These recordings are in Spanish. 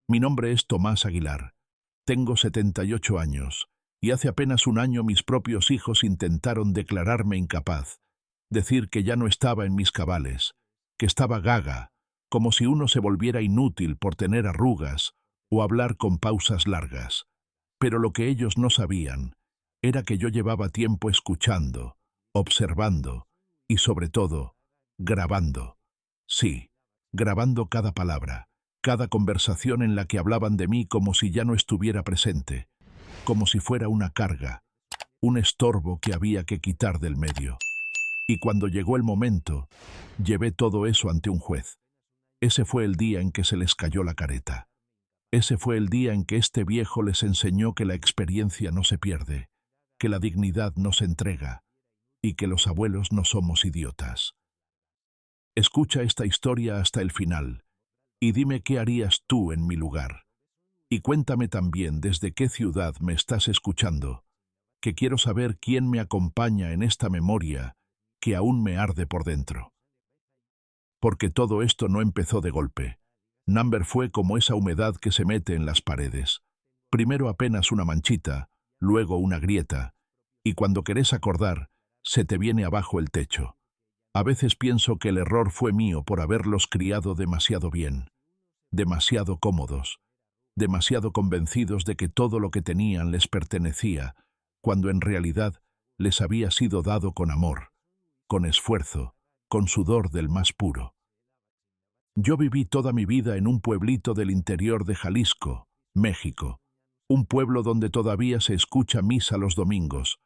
Mi nombre es Tomás Aguilar. Tengo 78 años, y hace apenas un año mis propios hijos intentaron declararme incapaz, decir que ya no estaba en mis cabales, que estaba gaga, como si uno se volviera inútil por tener arrugas o hablar con pausas largas. Pero lo que ellos no sabían era que yo llevaba tiempo escuchando, observando y, sobre todo, grabando. Sí, grabando cada palabra, cada conversación en la que hablaban de mí como si ya no estuviera presente, como si fuera una carga, un estorbo que había que quitar del medio. Y cuando llegó el momento, llevé todo eso ante un juez. Ese fue el día en que se les cayó la careta. Ese fue el día en que este viejo les enseñó que la experiencia no se pierde, que la dignidad no se entrega y que los abuelos no somos idiotas. Escucha esta historia hasta el final y dime qué harías tú en mi lugar. Y cuéntame también desde qué ciudad me estás escuchando, que quiero saber quién me acompaña en esta memoria que aún me arde por dentro. Porque todo esto no empezó de golpe. Number fue como esa humedad que se mete en las paredes. Primero apenas una manchita, luego una grieta, y cuando querés acordar, se te viene abajo el techo. A veces pienso que el error fue mío por haberlos criado demasiado bien, demasiado cómodos, demasiado convencidos de que todo lo que tenían les pertenecía, cuando en realidad les había sido dado con amor, con esfuerzo, con sudor del más puro. Yo viví toda mi vida en un pueblito del interior de Jalisco, México, un pueblo donde todavía se escucha misa los domingos,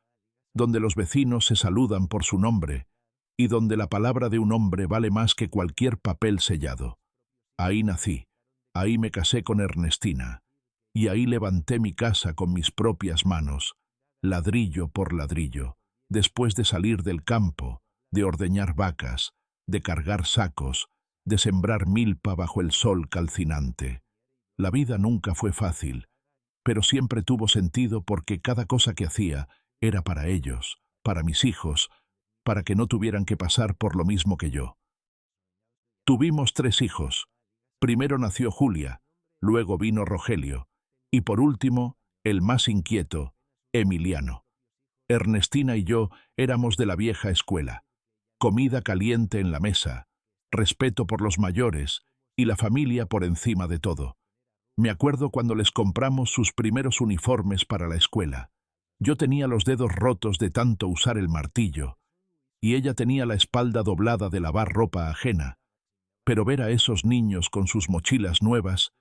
donde los vecinos se saludan por su nombre y donde la palabra de un hombre vale más que cualquier papel sellado. Ahí nací, ahí me casé con Ernestina, y ahí levanté mi casa con mis propias manos, ladrillo por ladrillo, después de salir del campo, de ordeñar vacas, de cargar sacos, de sembrar milpa bajo el sol calcinante. La vida nunca fue fácil, pero siempre tuvo sentido porque cada cosa que hacía era para ellos, para mis hijos, para que no tuvieran que pasar por lo mismo que yo. Tuvimos 3 hijos. Primero nació Julia, luego vino Rogelio, y por último, el más inquieto, Emiliano. Ernestina y yo éramos de la vieja escuela. Comida caliente en la mesa, respeto por los mayores y la familia por encima de todo. Me acuerdo cuando les compramos sus primeros uniformes para la escuela. Yo tenía los dedos rotos de tanto usar el martillo, y ella tenía la espalda doblada de lavar ropa ajena, pero ver a esos niños con sus mochilas nuevas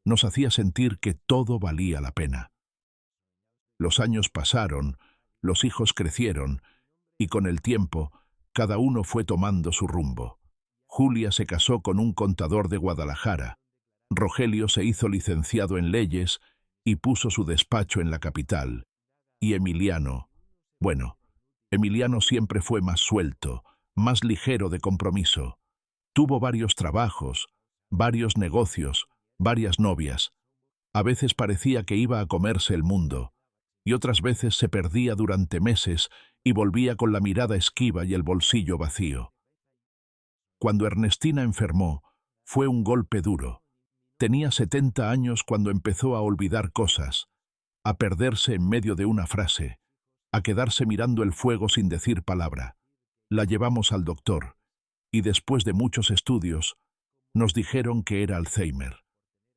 nos hacía sentir que todo valía la pena. Los años pasaron, los hijos crecieron, y con el tiempo, cada uno fue tomando su rumbo. Julia se casó con un contador de Guadalajara. Rogelio se hizo licenciado en leyes y puso su despacho en la capital. Y Emiliano, bueno, Emiliano siempre fue más suelto, más ligero de compromiso. Tuvo varios trabajos, varios negocios, varias novias. A veces parecía que iba a comerse el mundo, y otras veces se perdía durante meses y volvía con la mirada esquiva y el bolsillo vacío. Cuando Ernestina enfermó, fue un golpe duro. Tenía 70 años cuando empezó a olvidar cosas, a perderse en medio de una frase, a quedarse mirando el fuego sin decir palabra. La llevamos al doctor, y después de muchos estudios, nos dijeron que era Alzheimer.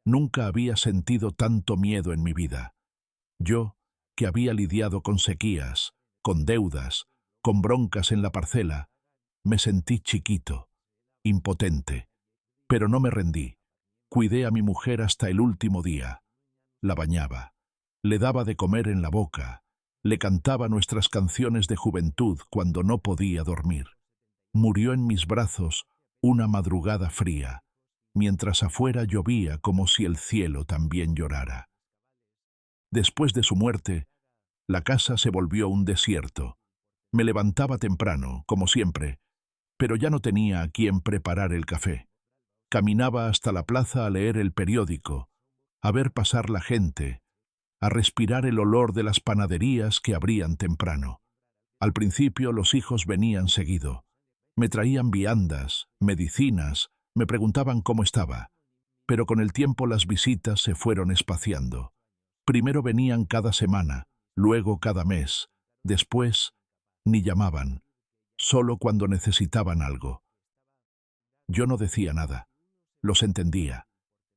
Nunca había sentido tanto miedo en mi vida. Yo, que había lidiado con sequías, con deudas, con broncas en la parcela, me sentí chiquito, impotente. Pero no me rendí. Cuidé a mi mujer hasta el último día. La bañaba, le daba de comer en la boca, le cantaba nuestras canciones de juventud cuando no podía dormir. Murió en mis brazos una madrugada fría, mientras afuera llovía como si el cielo también llorara. Después de su muerte, la casa se volvió un desierto. Me levantaba temprano, como siempre, pero ya no tenía a quien preparar el café. Caminaba hasta la plaza a leer el periódico, a ver pasar la gente, a respirar el olor de las panaderías que abrían temprano. Al principio los hijos venían seguido. Me traían viandas, medicinas, me preguntaban cómo estaba. Pero con el tiempo las visitas se fueron espaciando. Primero venían cada semana, luego cada mes, después ni llamaban, solo cuando necesitaban algo. Yo no decía nada, los entendía.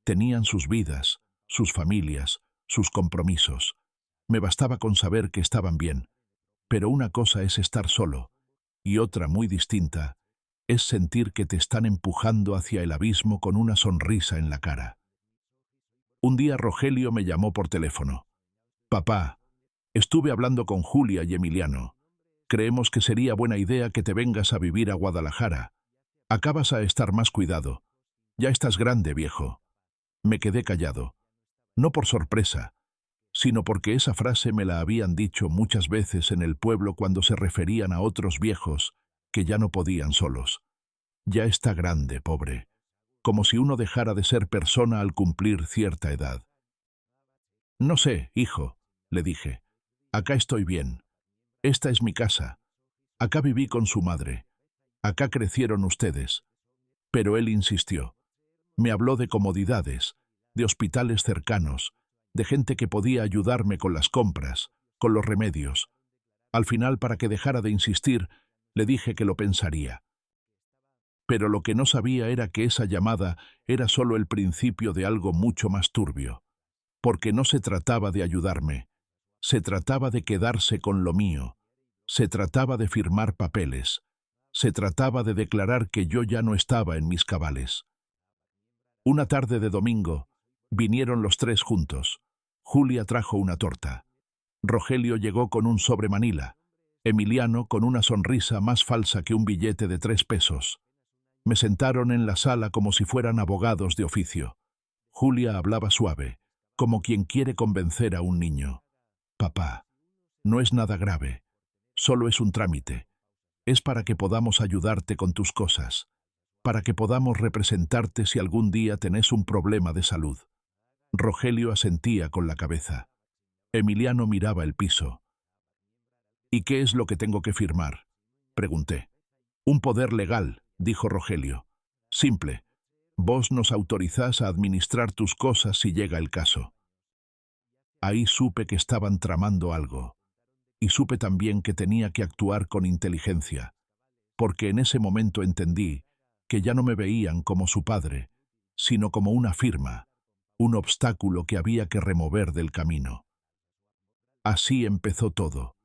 Tenían sus vidas, sus familias, sus compromisos. Me bastaba con saber que estaban bien. Pero una cosa es estar solo, y otra muy distinta es sentir que te están empujando hacia el abismo con una sonrisa en la cara. Un día Rogelio me llamó por teléfono. «Papá, estuve hablando con Julia y Emiliano. Creemos que sería buena idea que te vengas a vivir a Guadalajara. Acá vas a estar más cuidado. Ya estás grande, viejo». Me quedé callado. No por sorpresa, sino porque esa frase me la habían dicho muchas veces en el pueblo cuando se referían a otros viejos que ya no podían solos. Ya está grande, pobre. Como si uno dejara de ser persona al cumplir cierta edad. «No sé, hijo», le dije. «Acá estoy bien. Esta es mi casa. Acá viví con su madre. Acá crecieron ustedes». Pero él insistió. Me habló de comodidades, de hospitales cercanos, de gente que podía ayudarme con las compras, con los remedios. Al final, para que dejara de insistir, le dije que lo pensaría. Pero lo que no sabía era que esa llamada era solo el principio de algo mucho más turbio. Porque no se trataba de ayudarme, se trataba de quedarse con lo mío, se trataba de firmar papeles, se trataba de declarar que yo ya no estaba en mis cabales. Una tarde de domingo, vinieron los tres juntos. Julia trajo una torta. Rogelio llegó con un sobre Manila. Emiliano con una sonrisa más falsa que un billete de 3 pesos. Me sentaron en la sala como si fueran abogados de oficio. Julia hablaba suave, como quien quiere convencer a un niño. «Papá, no es nada grave. Solo es un trámite. Es para que podamos ayudarte con tus cosas. Para que podamos representarte si algún día tenés un problema de salud». Rogelio asentía con la cabeza. Emiliano miraba el piso. «¿Y qué es lo que tengo que firmar?», pregunté. «Un poder legal», dijo Rogelio. «Simple. Vos nos autorizás a administrar tus cosas si llega el caso». Ahí supe que estaban tramando algo. Y supe también que tenía que actuar con inteligencia. Porque en ese momento entendí que ya no me veían como su padre, sino como una firma, un obstáculo que había que remover del camino. Así empezó todo.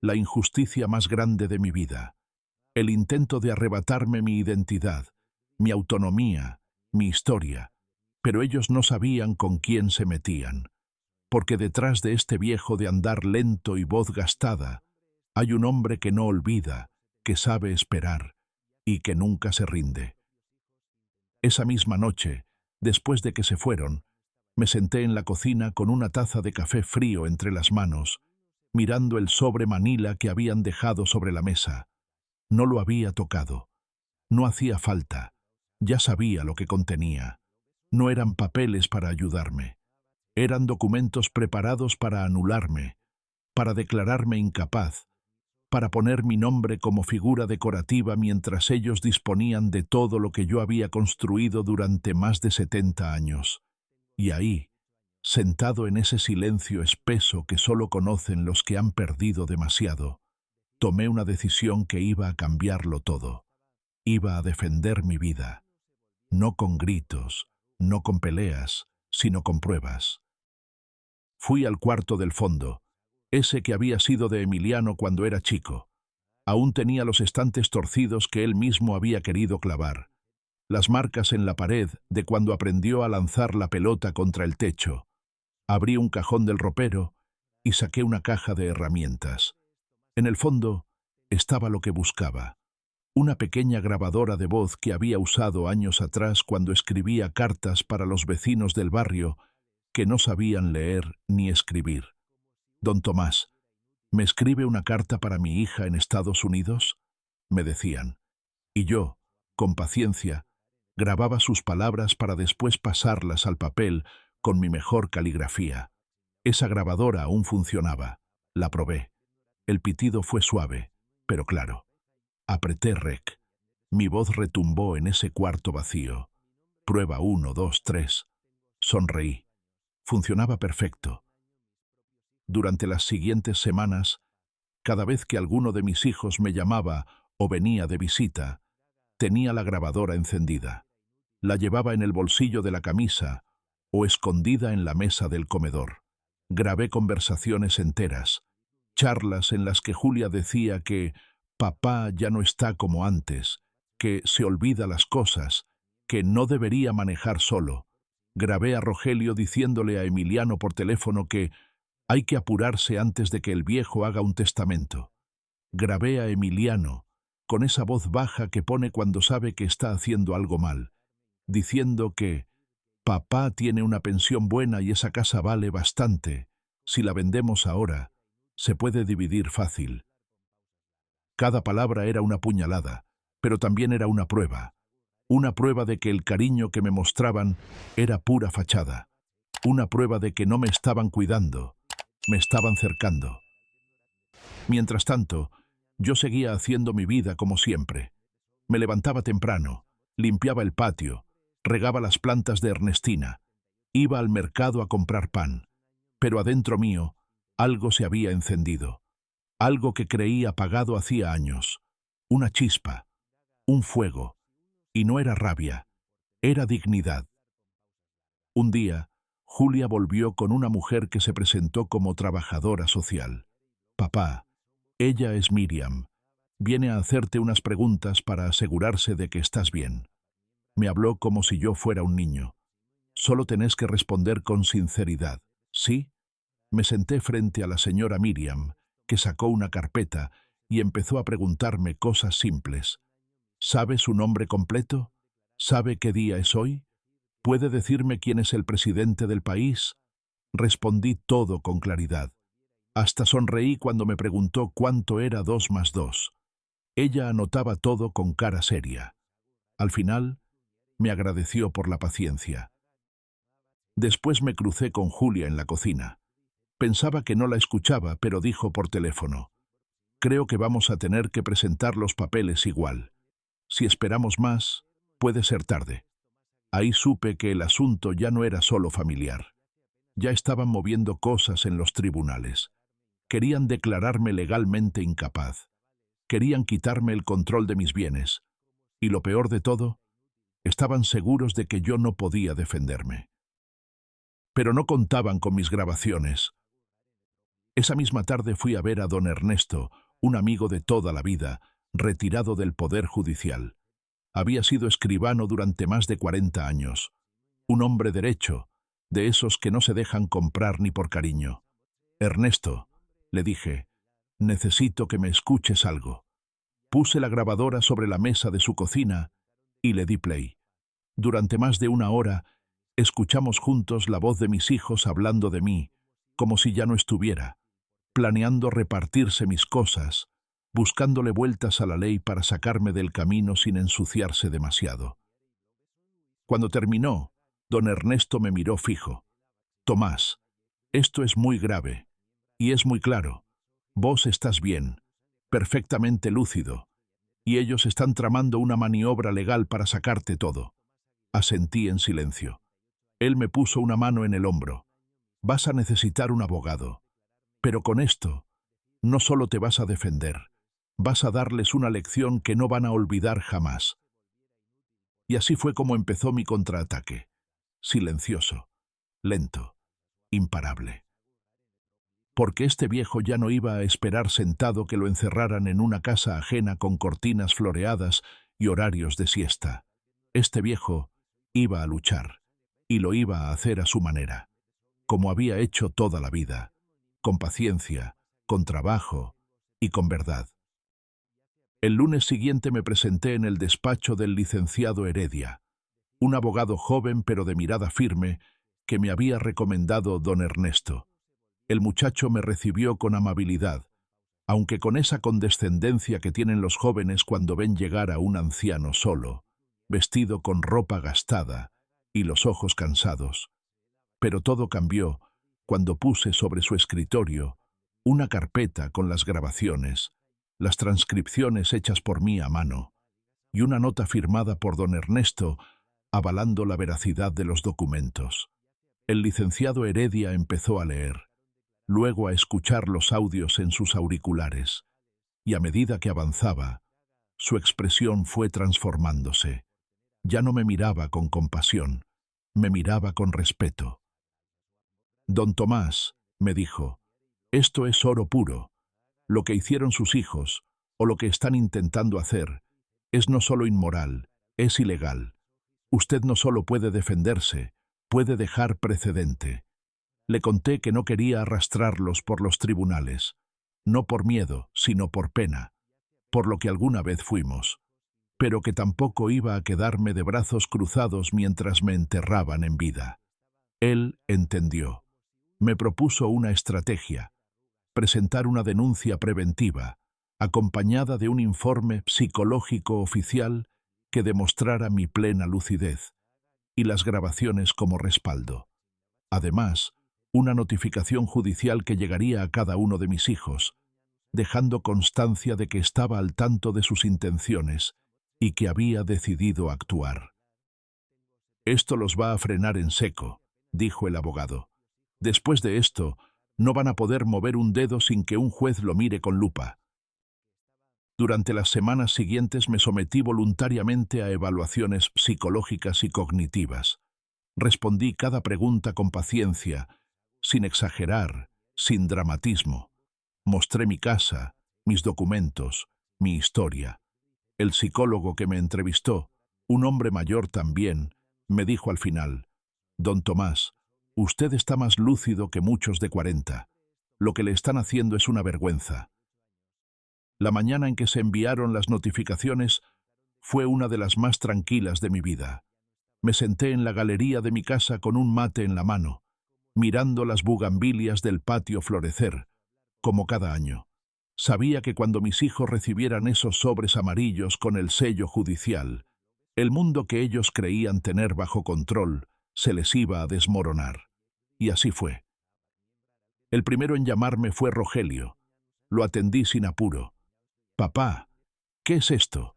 La injusticia más grande de mi vida. El intento de arrebatarme mi identidad, mi autonomía, mi historia. Pero ellos no sabían con quién se metían. Porque detrás de este viejo de andar lento y voz gastada, hay un hombre que no olvida, que sabe esperar y que nunca se rinde. Esa misma noche, después de que se fueron, me senté en la cocina con una taza de café frío entre las manos, mirando el sobre Manila que habían dejado sobre la mesa. No lo había tocado. No hacía falta. Ya sabía lo que contenía. No eran papeles para ayudarme. Eran documentos preparados para anularme, para declararme incapaz, para poner mi nombre como figura decorativa mientras ellos disponían de todo lo que yo había construido durante más de 70 años. Y ahí, sentado en ese silencio espeso que solo conocen los que han perdido demasiado, tomé una decisión que iba a cambiarlo todo. Iba a defender mi vida. No con gritos, no con peleas, sino con pruebas. Fui al cuarto del fondo, ese que había sido de Emiliano cuando era chico. Aún tenía los estantes torcidos que él mismo había querido clavar, las marcas en la pared de cuando aprendió a lanzar la pelota contra el techo. Abrí un cajón del ropero y saqué una caja de herramientas. En el fondo estaba lo que buscaba. Una pequeña grabadora de voz que había usado años atrás cuando escribía cartas para los vecinos del barrio que no sabían leer ni escribir. «Don Tomás, ¿me escribe una carta para mi hija en Estados Unidos?», me decían. Y yo, con paciencia, grababa sus palabras para después pasarlas al papel con mi mejor caligrafía. Esa grabadora aún funcionaba. La probé. El pitido fue suave, pero claro. Apreté rec. Mi voz retumbó en ese cuarto vacío. Prueba 1, 2, 3. Sonreí. Funcionaba perfecto. Durante las siguientes semanas, cada vez que alguno de mis hijos me llamaba o venía de visita, tenía la grabadora encendida. La llevaba en el bolsillo de la camisa o escondida en la mesa del comedor. Grabé conversaciones enteras, charlas en las que Julia decía que papá ya no está como antes, que se olvida las cosas, que no debería manejar solo. Grabé a Rogelio diciéndole a Emiliano por teléfono que hay que apurarse antes de que el viejo haga un testamento. Grabé a Emiliano, con esa voz baja que pone cuando sabe que está haciendo algo mal, diciendo que papá tiene una pensión buena y esa casa vale bastante. Si la vendemos ahora, se puede dividir fácil. Cada palabra era una puñalada, pero también era una prueba de que el cariño que me mostraban era pura fachada, una prueba de que no me estaban cuidando, me estaban cercando. Mientras tanto, yo seguía haciendo mi vida como siempre. Me levantaba temprano, limpiaba el patio, regaba las plantas de Ernestina, iba al mercado a comprar pan, pero adentro mío algo se había encendido, algo que creí apagado hacía años, una chispa, un fuego, y no era rabia, era dignidad. Un día, Julia volvió con una mujer que se presentó como trabajadora social. Papá, ella es Miriam. Viene a hacerte unas preguntas para asegurarse de que estás bien. Me habló como si yo fuera un niño. Solo tenés que responder con sinceridad. ¿Sí? Me senté frente a la señora Miriam, que sacó una carpeta y empezó a preguntarme cosas simples. ¿Sabe su nombre completo? ¿Sabe qué día es hoy? ¿Puede decirme quién es el presidente del país? Respondí todo con claridad. Hasta sonreí cuando me preguntó cuánto era 2 más 2. Ella anotaba todo con cara seria. Al final, me agradeció por la paciencia. Después me crucé con Julia en la cocina. Pensaba que no la escuchaba, pero dijo por teléfono: creo que vamos a tener que presentar los papeles igual. Si esperamos más, puede ser tarde. Ahí supe que el asunto ya no era solo familiar. Ya estaban moviendo cosas en los tribunales. Querían declararme legalmente incapaz. Querían quitarme el control de mis bienes. Y lo peor de todo, estaban seguros de que yo no podía defenderme. Pero no contaban con mis grabaciones. Esa misma tarde fui a ver a don Ernesto, un amigo de toda la vida, retirado del Poder Judicial. Había sido escribano durante más de 40 años. Un hombre derecho, de esos que no se dejan comprar ni por cariño. Ernesto, le dije, necesito que me escuches algo. Puse la grabadora sobre la mesa de su cocina y le di play. Durante más de 1 hora, escuchamos juntos la voz de mis hijos hablando de mí, como si ya no estuviera, planeando repartirse mis cosas, buscándole vueltas a la ley para sacarme del camino sin ensuciarse demasiado. Cuando terminó, don Ernesto me miró fijo. Tomás, esto es muy grave, y es muy claro. Vos estás bien, perfectamente lúcido, y ellos están tramando una maniobra legal para sacarte todo. Asentí en silencio. Él me puso una mano en el hombro. Vas a necesitar un abogado. Pero con esto, no solo te vas a defender, vas a darles una lección que no van a olvidar jamás. Y así fue como empezó mi contraataque. Silencioso, lento, imparable. Porque este viejo ya no iba a esperar sentado que lo encerraran en una casa ajena con cortinas floreadas y horarios de siesta. Este viejo iba a luchar, y lo iba a hacer a su manera, como había hecho toda la vida, con paciencia, con trabajo y con verdad. El lunes siguiente me presenté en el despacho del licenciado Heredia, un abogado joven pero de mirada firme que me había recomendado don Ernesto. El muchacho me recibió con amabilidad, aunque con esa condescendencia que tienen los jóvenes cuando ven llegar a un anciano solo, vestido con ropa gastada y los ojos cansados. Pero todo cambió cuando puse sobre su escritorio una carpeta con las grabaciones, las transcripciones hechas por mí a mano, y una nota firmada por don Ernesto avalando la veracidad de los documentos. El licenciado Heredia empezó a leer, luego a escuchar los audios en sus auriculares, y a medida que avanzaba, su expresión fue transformándose. Ya no me miraba con compasión, me miraba con respeto. «Don Tomás», me dijo, «esto es oro puro. Lo que hicieron sus hijos, o lo que están intentando hacer, es no solo inmoral, es ilegal. Usted no solo puede defenderse, puede dejar precedente». Le conté que no quería arrastrarlos por los tribunales, no por miedo, sino por pena, por lo que alguna vez fuimos, pero que tampoco iba a quedarme de brazos cruzados mientras me enterraban en vida. Él entendió. Me propuso una estrategia: presentar una denuncia preventiva, acompañada de un informe psicológico oficial que demostrara mi plena lucidez, y las grabaciones como respaldo. Además, una notificación judicial que llegaría a cada uno de mis hijos, dejando constancia de que estaba al tanto de sus intenciones y que había decidido actuar. «Esto los va a frenar en seco», dijo el abogado. «Después de esto, no van a poder mover un dedo sin que un juez lo mire con lupa». Durante las semanas siguientes me sometí voluntariamente a evaluaciones psicológicas y cognitivas. Respondí cada pregunta con paciencia, sin exagerar, sin dramatismo. Mostré mi casa, mis documentos, mi historia. El psicólogo que me entrevistó, un hombre mayor también, me dijo al final: «Don Tomás, usted está más lúcido que muchos de 40. Lo que le están haciendo es una vergüenza». La mañana en que se enviaron las notificaciones fue una de las más tranquilas de mi vida. Me senté en la galería de mi casa con un mate en la mano, mirando las bugambilias del patio florecer, como cada año. Sabía que cuando mis hijos recibieran esos sobres amarillos con el sello judicial, el mundo que ellos creían tener bajo control se les iba a desmoronar. Y así fue. El primero en llamarme fue Rogelio. Lo atendí sin apuro. «Papá, ¿qué es esto?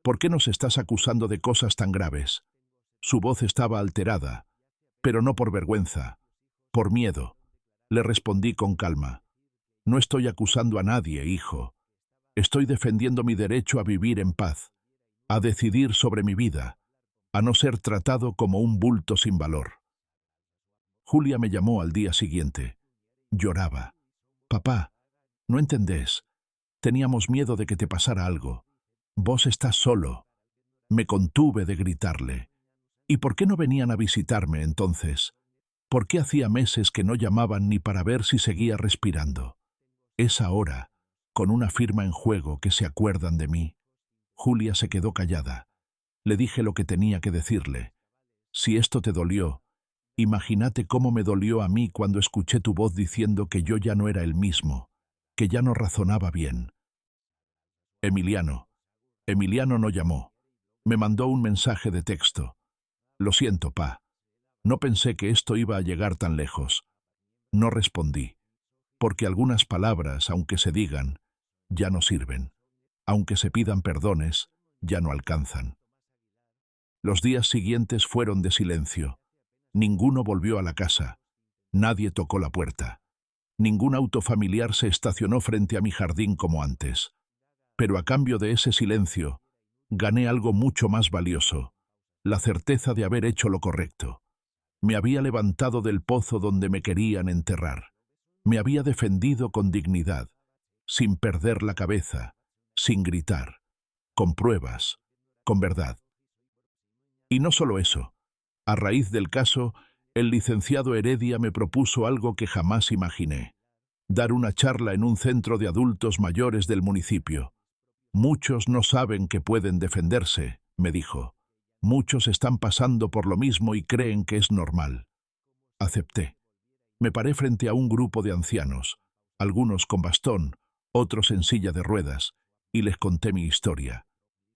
¿Por qué nos estás acusando de cosas tan graves?» Su voz estaba alterada, pero no por vergüenza, por miedo. Le respondí con calma: «No estoy acusando a nadie, hijo. Estoy defendiendo mi derecho a vivir en paz, a decidir sobre mi vida, a no ser tratado como un bulto sin valor». Julia me llamó al día siguiente. Lloraba. «Papá, no entendés. Teníamos miedo de que te pasara algo. Vos estás solo». Me contuve de gritarle: «¿Y por qué no venían a visitarme entonces? ¿Por qué hacía meses que no llamaban ni para ver si seguía respirando? Es ahora, con una firma en juego, que se acuerdan de mí». Julia se quedó callada. Le dije lo que tenía que decirle. «Si esto te dolió, imagínate cómo me dolió a mí cuando escuché tu voz diciendo que yo ya no era el mismo, que ya no razonaba bien». Emiliano no llamó. Me mandó un mensaje de texto: «Lo siento, pa. No pensé que esto iba a llegar tan lejos». No respondí, porque algunas palabras, aunque se digan, ya no sirven. Aunque se pidan perdones, ya no alcanzan. Los días siguientes fueron de silencio. Ninguno volvió a la casa. Nadie tocó la puerta. Ningún auto familiar se estacionó frente a mi jardín como antes. Pero a cambio de ese silencio, gané algo mucho más valioso: la certeza de haber hecho lo correcto. Me había levantado del pozo donde me querían enterrar. Me había defendido con dignidad, sin perder la cabeza, sin gritar, con pruebas, con verdad. Y no solo eso. A raíz del caso, el licenciado Heredia me propuso algo que jamás imaginé: dar una charla en un centro de adultos mayores del municipio. «Muchos no saben que pueden defenderse», me dijo. «Muchos están pasando por lo mismo y creen que es normal». Acepté. Me paré frente a un grupo de ancianos, algunos con bastón, otros en silla de ruedas, y les conté mi historia.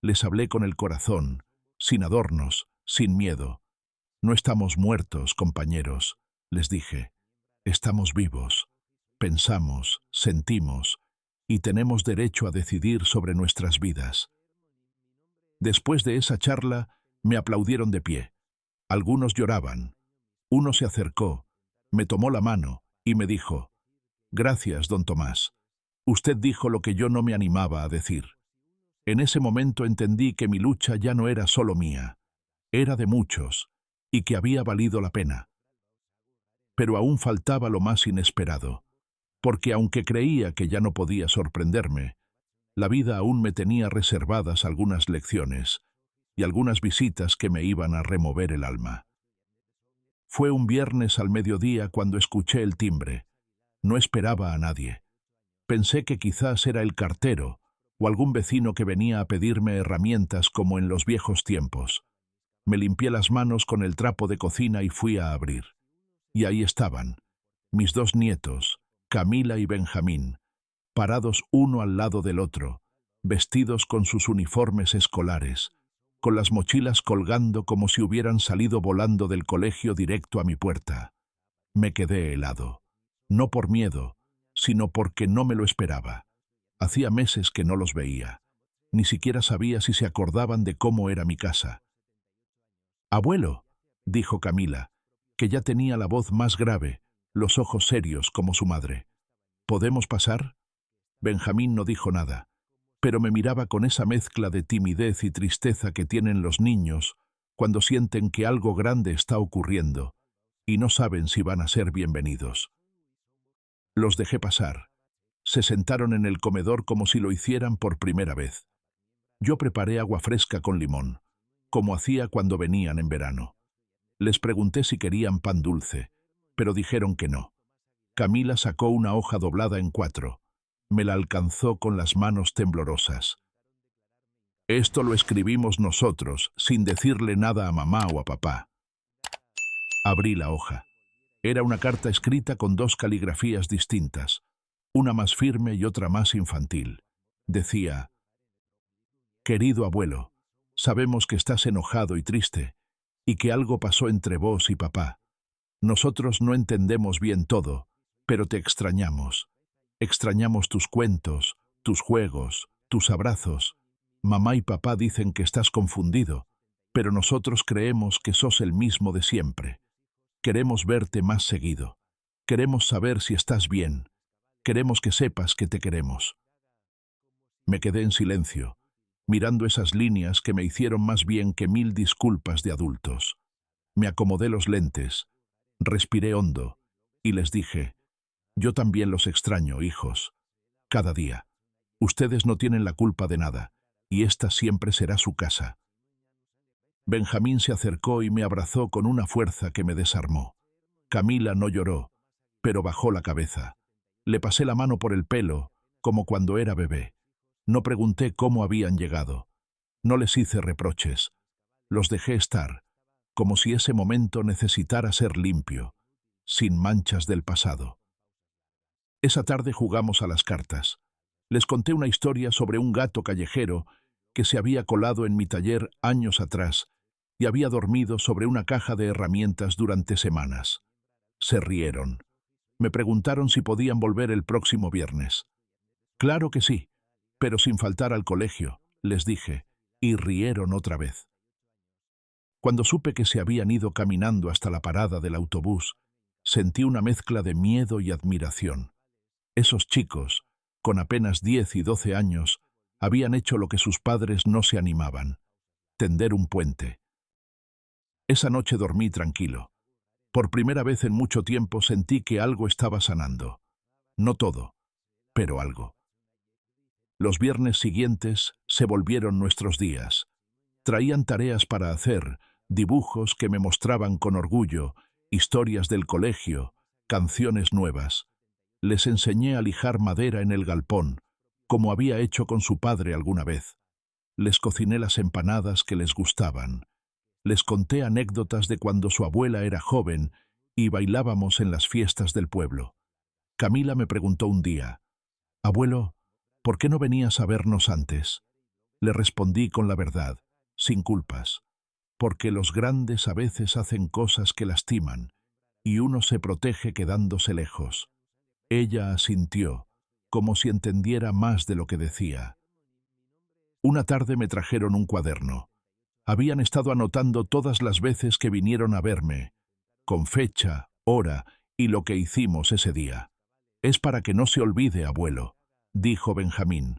Les hablé con el corazón, sin adornos, sin miedo. «No estamos muertos, compañeros», les dije. «Estamos vivos. Pensamos, sentimos, y tenemos derecho a decidir sobre nuestras vidas». Después de esa charla, me aplaudieron de pie. Algunos lloraban, Uno se acercó, me tomó la mano y me dijo: «Gracias, don Tomás. Usted dijo lo que yo no me animaba a decir». En ese momento entendí que mi lucha ya no era solo mía, era de muchos, y que había valido la pena. Pero aún faltaba lo más inesperado, porque aunque creía que ya no podía sorprenderme, la vida aún me tenía reservadas algunas lecciones y algunas visitas que me iban a remover el alma. Fue un viernes al mediodía cuando escuché el timbre. No esperaba a nadie. Pensé que quizás era el cartero o algún vecino que venía a pedirme herramientas como en los viejos tiempos. Me limpié las manos con el trapo de cocina y fui a abrir. Y ahí estaban, mis dos nietos, Camila y Benjamín, parados uno al lado del otro, vestidos con sus uniformes escolares, con las mochilas colgando como si hubieran salido volando del colegio directo a mi puerta. Me quedé helado, no por miedo, sino porque no me lo esperaba. Hacía meses que no los veía. Ni siquiera sabía si se acordaban de cómo era mi casa. «Abuelo», dijo Camila, que ya tenía la voz más grave, los ojos serios como su madre. «¿Podemos pasar?» Benjamín no dijo nada, pero me miraba con esa mezcla de timidez y tristeza que tienen los niños cuando sienten que algo grande está ocurriendo y no saben si van a ser bienvenidos. Los dejé pasar. Se sentaron en el comedor como si lo hicieran por primera vez. Yo preparé agua fresca con limón, como hacía cuando venían en verano. Les pregunté si querían pan dulce, pero dijeron que no. Camila sacó una hoja doblada en 4. Me la alcanzó con las manos temblorosas. «Esto lo escribimos nosotros, sin decirle nada a mamá o a papá». Abrí la hoja. Era una carta escrita con 2 caligrafías distintas, una más firme y otra más infantil. Decía: «Querido abuelo, sabemos que estás enojado y triste, y que algo pasó entre vos y papá. Nosotros no entendemos bien todo, pero te extrañamos. Extrañamos tus cuentos, tus juegos, tus abrazos. Mamá y papá dicen que estás confundido, pero nosotros creemos que sos el mismo de siempre. Queremos verte más seguido. Queremos saber si estás bien. Queremos que sepas que te queremos». Me quedé en silencio, mirando esas líneas que me hicieron más bien que 1000 disculpas de adultos. Me acomodé los lentes, respiré hondo y les dije: «Yo también los extraño, hijos. Cada día. Ustedes no tienen la culpa de nada, y esta siempre será su casa». Benjamín se acercó y me abrazó con una fuerza que me desarmó. Camila no lloró, pero bajó la cabeza. Le pasé la mano por el pelo, como cuando era bebé. No pregunté cómo habían llegado. No les hice reproches. Los dejé estar, como si ese momento necesitara ser limpio, sin manchas del pasado. Esa tarde jugamos a las cartas. Les conté una historia sobre un gato callejero que se había colado en mi taller años atrás y había dormido sobre una caja de herramientas durante semanas. Se rieron. Me preguntaron si podían volver el próximo viernes. «Claro que sí, pero sin faltar al colegio», les dije, y rieron otra vez. Cuando supe que se habían ido caminando hasta la parada del autobús, sentí una mezcla de miedo y admiración. Esos chicos, con apenas 10 y 12 años, habían hecho lo que sus padres no se animaban: tender un puente. Esa noche dormí tranquilo. Por primera vez en mucho tiempo sentí que algo estaba sanando. No todo, pero algo. Los viernes siguientes se volvieron nuestros días. Traían tareas para hacer, dibujos que me mostraban con orgullo, historias del colegio, canciones nuevas. Les enseñé a lijar madera en el galpón, como había hecho con su padre alguna vez. Les cociné las empanadas que les gustaban. Les conté anécdotas de cuando su abuela era joven y bailábamos en las fiestas del pueblo. Camila me preguntó un día: «Abuelo, ¿por qué no venías a vernos antes?». Le respondí con la verdad, sin culpas: «Porque los grandes a veces hacen cosas que lastiman, y uno se protege quedándose lejos». Ella asintió, como si entendiera más de lo que decía. Una tarde me trajeron un cuaderno. Habían estado anotando todas las veces que vinieron a verme. con fecha, hora y lo que hicimos ese día. «Es para que no se olvide, abuelo», dijo Benjamín.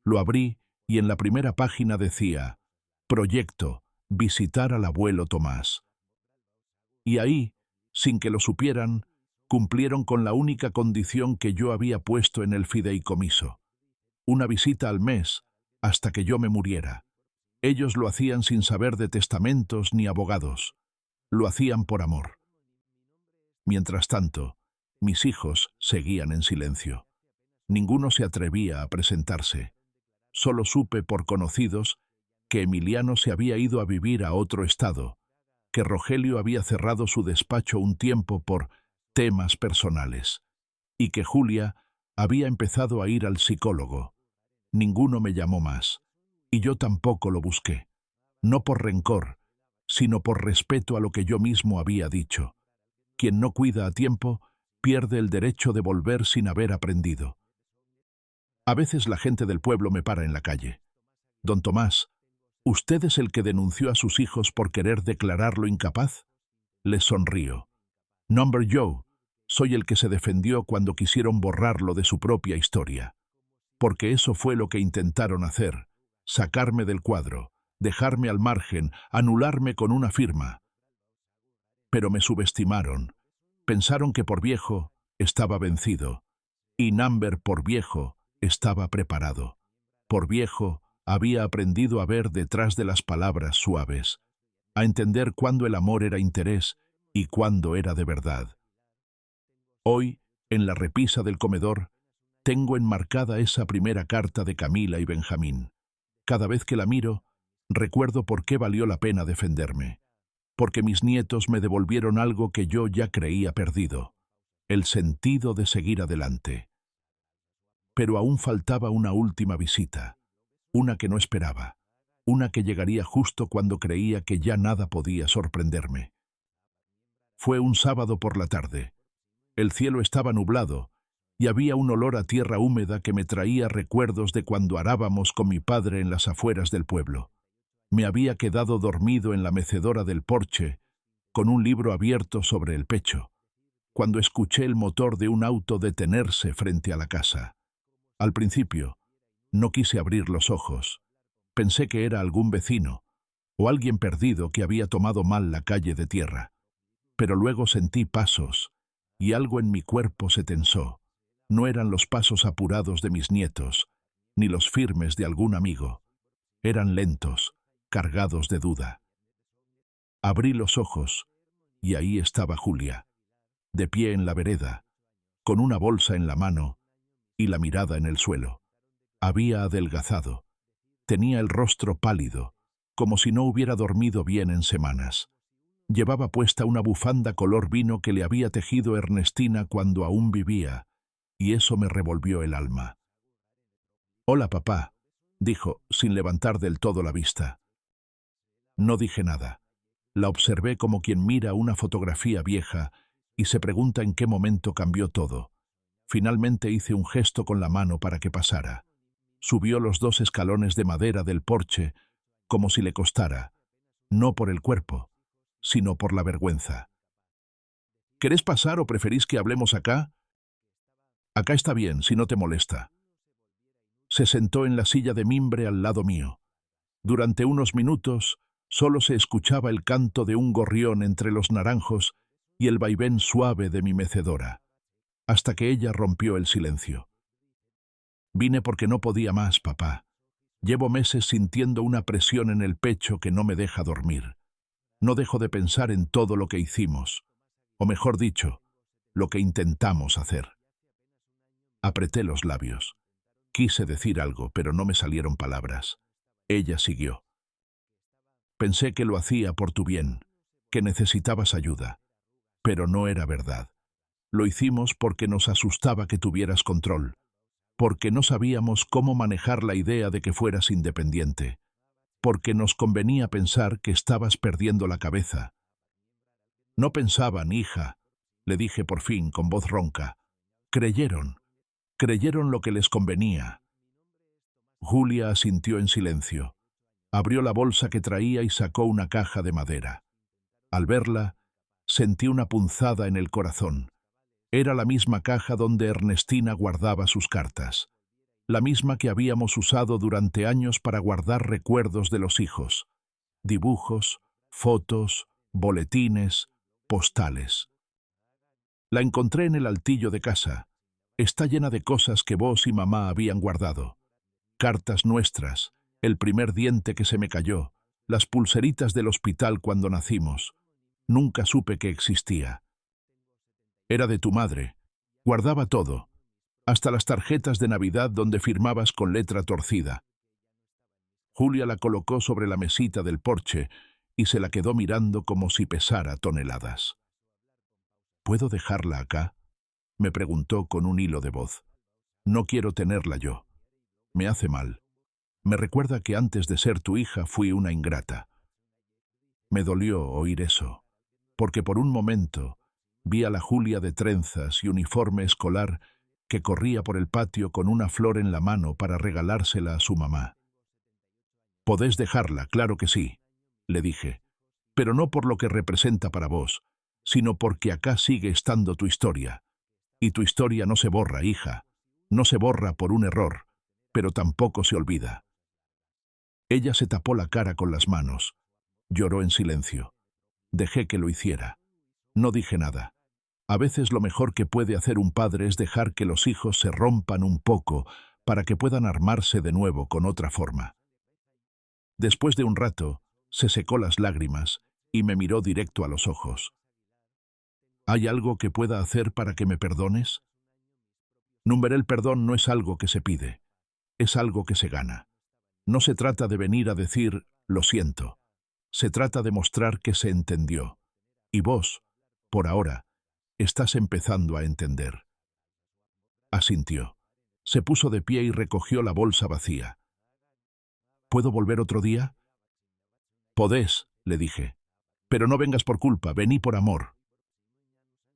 Lo abrí y en la primera página decía: «Proyecto, visitar al abuelo Tomás». Y ahí, sin que lo supieran, cumplieron con la única condición que yo había puesto en el fideicomiso: una visita al mes, hasta que yo me muriera. Ellos lo hacían sin saber de testamentos ni abogados. Lo hacían por amor. Mientras tanto, mis hijos seguían en silencio. Ninguno se atrevía a presentarse. Solo supe por conocidos que Emiliano se había ido a vivir a otro estado, que Rogelio había cerrado su despacho un tiempo por temas personales, y que Julia había empezado a ir al psicólogo. Ninguno me llamó más, y yo tampoco lo busqué, no por rencor, sino por respeto a lo que yo mismo había dicho. Quien no cuida a tiempo pierde el derecho de volver sin haber aprendido. A veces la gente del pueblo me para en la calle. «Don Tomás, ¿usted es el que denunció a sus hijos por querer declararlo incapaz?» Les sonrío. «Number Joe, soy el que se defendió cuando quisieron borrarlo de su propia historia. Porque eso fue lo que intentaron hacer, sacarme del cuadro, dejarme al margen, anularme con una firma. Pero me subestimaron. Pensaron que por viejo estaba vencido, y Number por viejo estaba preparado. Por viejo había aprendido a ver detrás de las palabras suaves, a entender cuándo el amor era interés y cuándo era de verdad. Hoy, en la repisa del comedor, tengo enmarcada esa primera carta de Camila y Benjamín. Cada vez que la miro, recuerdo por qué valió la pena defenderme. Porque mis nietos me devolvieron algo que yo ya creía perdido: el sentido de seguir adelante. Pero aún faltaba una última visita, una que no esperaba, una que llegaría justo cuando creía que ya nada podía sorprenderme. Fue un sábado por la tarde. El cielo estaba nublado y había un olor a tierra húmeda que me traía recuerdos de cuando arábamos con mi padre en las afueras del pueblo. Me había quedado dormido en la mecedora del porche, con un libro abierto sobre el pecho, cuando escuché el motor de un auto detenerse frente a la casa. Al principio, no quise abrir los ojos. Pensé que era algún vecino o alguien perdido que había tomado mal la calle de tierra. Pero luego sentí pasos y algo en mi cuerpo se tensó. No eran los pasos apurados de mis nietos, ni los firmes de algún amigo. Eran lentos, cargados de duda. Abrí los ojos y ahí estaba Julia, de pie en la vereda, con una bolsa en la mano y la mirada en el suelo. Había adelgazado. Tenía el rostro pálido, como si no hubiera dormido bien en semanas. Llevaba puesta una bufanda color vino que le había tejido Ernestina cuando aún vivía, y eso me revolvió el alma. «Hola, papá», dijo, sin levantar del todo la vista. No dije nada. La observé como quien mira una fotografía vieja y se pregunta en qué momento cambió todo. Finalmente hice un gesto con la mano para que pasara. Subió los 2 escalones de madera del porche, como si le costara, no por el cuerpo, sino por la vergüenza. «¿Querés pasar o preferís que hablemos acá?» «Acá está bien, si no te molesta». Se sentó en la silla de mimbre al lado mío. Durante unos minutos solo se escuchaba el canto de un gorrión entre los naranjos y el vaivén suave de mi mecedora, hasta que ella rompió el silencio. «Vine porque no podía más, papá. Llevo meses sintiendo una presión en el pecho que no me deja dormir. No dejo de pensar en todo lo que hicimos, o mejor dicho, lo que intentamos hacer». Apreté los labios. Quise decir algo, pero no me salieron palabras. Ella siguió. «Pensé que lo hacía por tu bien, que necesitabas ayuda, pero no era verdad. Lo hicimos porque nos asustaba que tuvieras control, porque no sabíamos cómo manejar la idea de que fueras independiente, porque nos convenía pensar que estabas perdiendo la cabeza». «No pensaban, hija», le dije por fin con voz ronca. «Creyeron lo que les convenía». Julia asintió en silencio. Abrió la bolsa que traía y sacó una caja de madera. Al verla, Sentí una punzada en el corazón. Era la misma caja donde Ernestina guardaba sus cartas, la misma que habíamos usado durante años para guardar recuerdos de los hijos, dibujos, fotos, boletines, postales. La encontré en el altillo de casa. Está llena de cosas que vos y mamá habían guardado. Cartas nuestras, el primer diente que se me cayó, las pulseritas del hospital cuando nacimos. Nunca supe que existía. Era de tu madre. Guardaba todo, hasta las tarjetas de Navidad donde firmabas con letra torcida. Julia la colocó sobre la mesita del porche y se la quedó mirando como si pesara toneladas. ¿Puedo dejarla acá?, me preguntó con un hilo de voz. No quiero tenerla yo. Me hace mal. Me recuerda que antes de ser tu hija fui una ingrata. Me dolió oír eso, porque por un momento vi a la Julia de trenzas y uniforme escolar que corría por el patio con una flor en la mano para regalársela a su mamá. Podés dejarla, claro que sí, le dije, pero no por lo que representa para vos, sino porque acá sigue estando tu historia. Y tu historia no se borra, hija. No se borra por un error, pero tampoco se olvida. Ella se tapó la cara con las manos. Lloró en silencio. Dejé que lo hiciera. No dije nada. A veces lo mejor que puede hacer un padre es dejar que los hijos se rompan un poco para que puedan armarse de nuevo con otra forma. Después de un rato, se secó las lágrimas y me miró directo a los ojos. ¿Hay algo que pueda hacer para que me perdones? El perdón no es algo que se pide, es algo que se gana. No se trata de venir a decir, lo siento. Se trata de mostrar que se entendió. Y vos, por ahora, estás empezando a entender. Asintió. Se puso de pie y recogió la bolsa vacía. ¿Puedo volver otro día? Podés, le dije. Pero no vengas por culpa, vení por amor.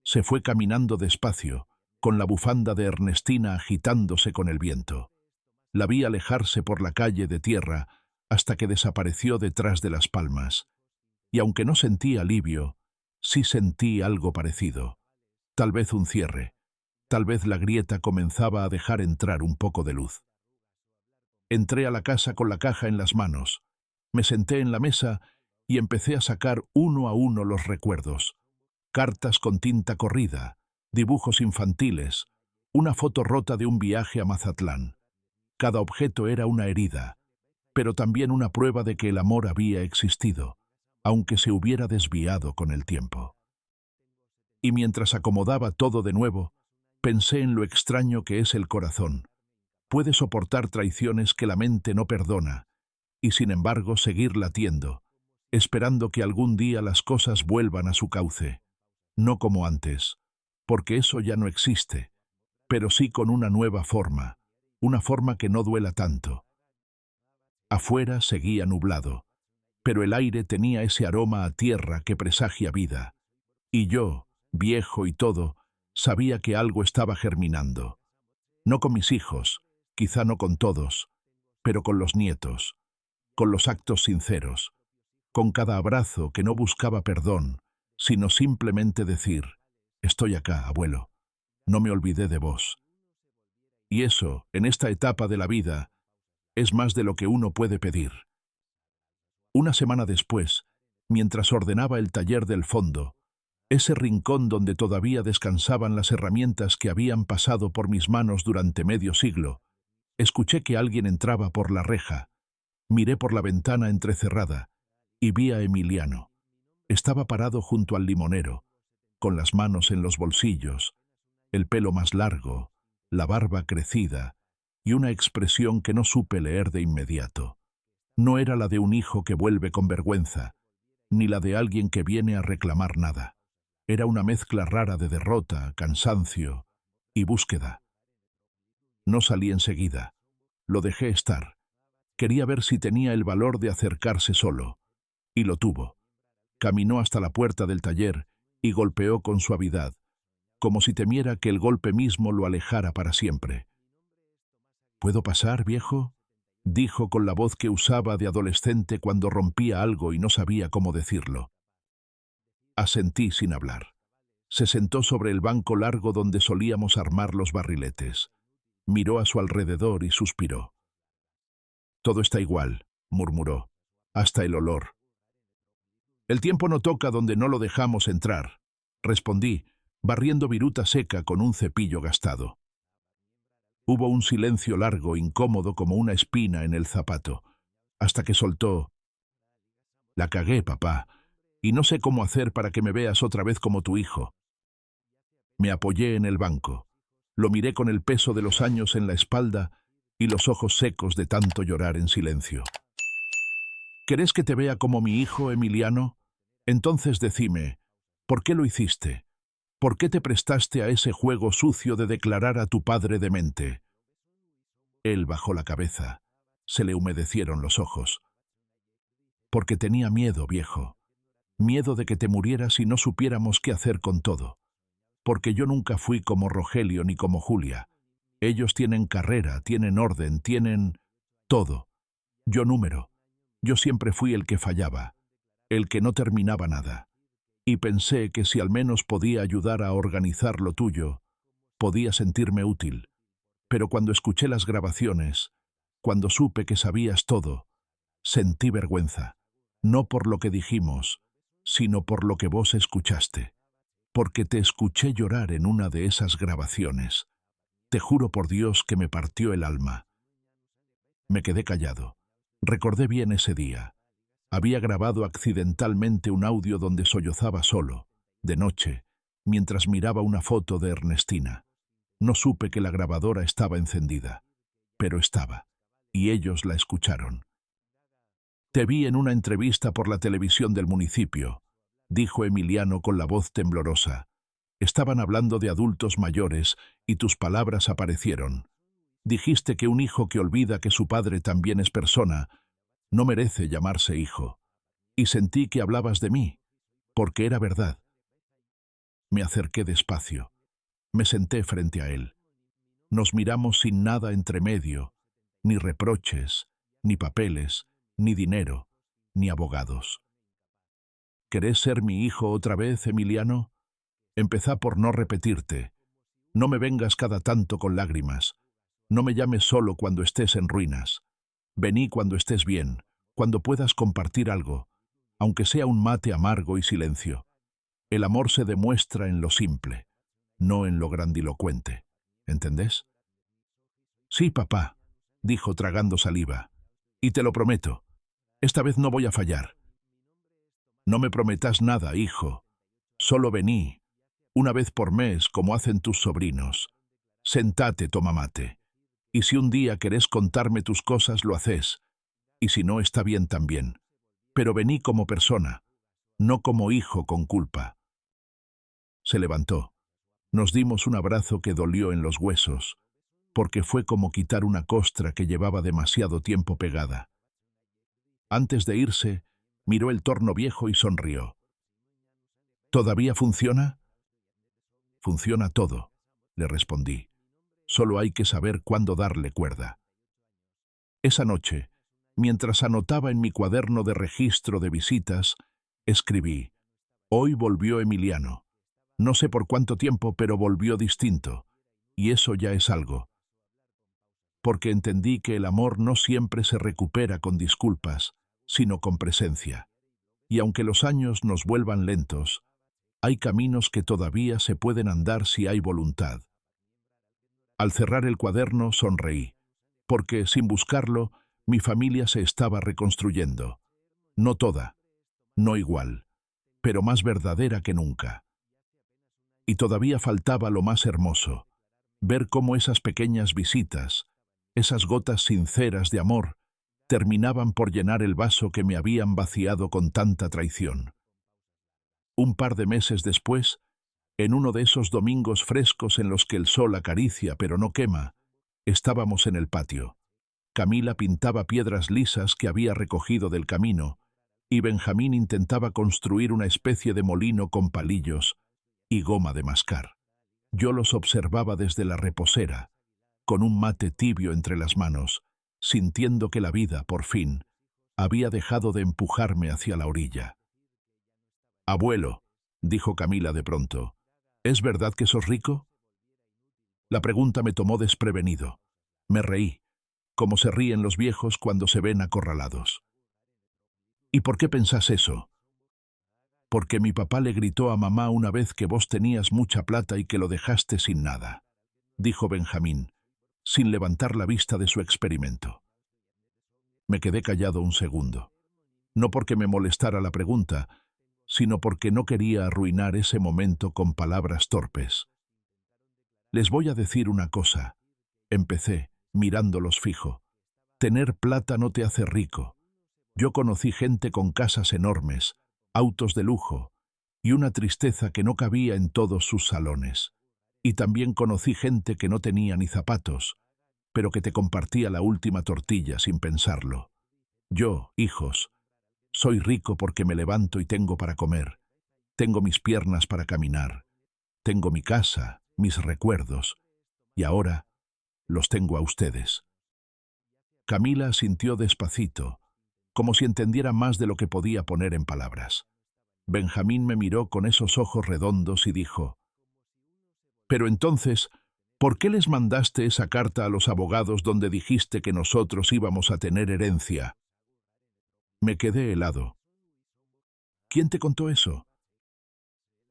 Se fue caminando despacio, con la bufanda de Ernestina agitándose con el viento. La vi alejarse por la calle de tierra hasta que desapareció detrás de las palmas. Y aunque no sentí alivio, sí sentí algo parecido. Tal vez un cierre. Tal vez la grieta comenzaba a dejar entrar un poco de luz. Entré a la casa con la caja en las manos. Me senté en la mesa y empecé a sacar uno a uno los recuerdos. Cartas con tinta corrida, dibujos infantiles, una foto rota de un viaje a Mazatlán. Cada objeto era una herida, pero también una prueba de que el amor había existido, aunque se hubiera desviado con el tiempo. Y mientras acomodaba todo de nuevo, pensé en lo extraño que es el corazón. Puede soportar traiciones que la mente no perdona, y sin embargo seguir latiendo, esperando que algún día las cosas vuelvan a su cauce. No como antes, porque eso ya no existe, pero sí con una nueva forma, una forma que no duela tanto. Afuera seguía nublado, pero el aire tenía ese aroma a tierra que presagia vida, y yo, viejo y todo, sabía que algo estaba germinando. No con mis hijos, quizá no con todos, pero con los nietos, con los actos sinceros, con cada abrazo que no buscaba perdón, sino simplemente decir, estoy acá, abuelo, no me olvidé de vos. Y eso, en esta etapa de la vida, es más de lo que uno puede pedir. Una semana después, mientras ordenaba el taller del fondo, ese rincón donde todavía descansaban las herramientas que habían pasado por mis manos durante medio siglo, escuché que alguien entraba por la reja. Miré por la ventana entrecerrada y vi a Emiliano. Estaba parado junto al limonero, con las manos en los bolsillos, el pelo más largo, la barba crecida y una expresión que no supe leer de inmediato. No era la de un hijo que vuelve con vergüenza, ni la de alguien que viene a reclamar nada. Era una mezcla rara de derrota, cansancio y búsqueda. No salí enseguida. Lo dejé estar. Quería ver si tenía el valor de acercarse solo. Y lo tuvo. Caminó hasta la puerta del taller y golpeó con suavidad, como si temiera que el golpe mismo lo alejara para siempre. ¿Puedo pasar, viejo?, dijo con la voz que usaba de adolescente cuando rompía algo y no sabía cómo decirlo. Asentí sin hablar. Se sentó sobre el banco largo donde solíamos armar los barriletes. Miró a su alrededor y suspiró. Todo está igual, murmuró, hasta el olor. El tiempo no toca donde no lo dejamos entrar, respondí, barriendo viruta seca con un cepillo gastado. Hubo un silencio largo, incómodo como una espina en el zapato, hasta que soltó: La cagué, papá, y no sé cómo hacer para que me veas otra vez como tu hijo. Me apoyé en el banco. Lo miré con el peso de los años en la espalda y los ojos secos de tanto llorar en silencio. ¿Querés que te vea como mi hijo, Emiliano? Entonces decime, ¿por qué lo hiciste? ¿Por qué te prestaste a ese juego sucio de declarar a tu padre demente? Él bajó la cabeza. Se le humedecieron los ojos. Porque tenía miedo, viejo. Miedo de que te murieras y no supiéramos qué hacer con todo. Porque yo nunca fui como Rogelio ni como Julia. Ellos tienen carrera, tienen orden, tienen todo. Yo número. Yo siempre fui el que fallaba, el que no terminaba nada. Y pensé que si al menos podía ayudar a organizar lo tuyo, podía sentirme útil. Pero cuando escuché las grabaciones, cuando supe que sabías todo, sentí vergüenza. No por lo que dijimos, sino por lo que vos escuchaste. Porque te escuché llorar en una de esas grabaciones. Te juro por Dios que me partió el alma. Me quedé callado. Recordé bien ese día. Había grabado accidentalmente un audio donde sollozaba solo, de noche, mientras miraba una foto de Ernestina. No supe que la grabadora estaba encendida, pero estaba, y ellos la escucharon. Te vi en una entrevista por la televisión del municipio, dijo Emiliano con la voz temblorosa. Estaban hablando de adultos mayores y tus palabras aparecieron. Dijiste que un hijo que olvida que su padre también es persona no merece llamarse hijo. Y sentí que hablabas de mí, porque era verdad. Me acerqué despacio. Me senté frente a él. Nos miramos sin nada entre medio, ni reproches, ni papeles, ni dinero, ni abogados. ¿Querés ser mi hijo otra vez, Emiliano? Empezá por no repetirte. No me vengas cada tanto con lágrimas. No me llames solo cuando estés en ruinas. Vení cuando estés bien, cuando puedas compartir algo, aunque sea un mate amargo y silencio. El amor se demuestra en lo simple, no en lo grandilocuente. ¿Entendés? Sí, papá, dijo tragando saliva. Y te lo prometo. Esta vez no voy a fallar. No me prometas nada, hijo. Solo vení, una vez por mes, como hacen tus sobrinos. Sentate, toma mate. Y si un día querés contarme tus cosas, lo haces. Y si no, está bien también. Pero vení como persona, no como hijo con culpa. Se levantó. Nos dimos un abrazo que dolió en los huesos, porque fue como quitar una costra que llevaba demasiado tiempo pegada. Antes de irse, miró el torno viejo y sonrió. ¿Todavía funciona? Funciona todo, le respondí. Solo hay que saber cuándo darle cuerda. Esa noche, mientras anotaba en mi cuaderno de registro de visitas, escribí: Hoy volvió Emiliano. No sé por cuánto tiempo, pero volvió distinto. Y eso ya es algo. Porque entendí que el amor no siempre se recupera con disculpas, sino con presencia. Y aunque los años nos vuelvan lentos, hay caminos que todavía se pueden andar si hay voluntad. Al cerrar el cuaderno sonreí, porque, sin buscarlo, mi familia se estaba reconstruyendo. No toda, no igual, pero más verdadera que nunca. Y todavía faltaba lo más hermoso, ver cómo esas pequeñas visitas, esas gotas sinceras de amor, terminaban por llenar el vaso que me habían vaciado con tanta traición. Un par de meses después, en uno de esos domingos frescos en los que el sol acaricia pero no quema, estábamos en el patio. Camila pintaba piedras lisas que había recogido del camino, y Benjamín intentaba construir una especie de molino con palillos y goma de mascar. Yo los observaba desde la reposera, con un mate tibio entre las manos, sintiendo que la vida, por fin, había dejado de empujarme hacia la orilla. «Abuelo», dijo Camila de pronto. ¿Es verdad que sos rico? La pregunta me tomó desprevenido. Me reí, como se ríen los viejos cuando se ven acorralados. ¿Y por qué pensás eso? Porque mi papá le gritó a mamá una vez que vos tenías mucha plata y que lo dejaste sin nada, dijo Benjamín, sin levantar la vista de su experimento. Me quedé callado un segundo, no porque me molestara la pregunta, sino porque no quería arruinar ese momento con palabras torpes. Les voy a decir una cosa, empecé, mirándolos fijo. Tener plata no te hace rico. Yo conocí gente con casas enormes, autos de lujo, y una tristeza que no cabía en todos sus salones. Y también conocí gente que no tenía ni zapatos, pero que te compartía la última tortilla sin pensarlo. Yo, hijos, soy rico porque me levanto y tengo para comer. Tengo mis piernas para caminar. Tengo mi casa, mis recuerdos. Y ahora los tengo a ustedes. Camila asintió despacito, como si entendiera más de lo que podía poner en palabras. Benjamín me miró con esos ojos redondos y dijo: «Pero entonces, ¿por qué les mandaste esa carta a los abogados donde dijiste que nosotros íbamos a tener herencia?» Me quedé helado. «¿Quién te contó eso?»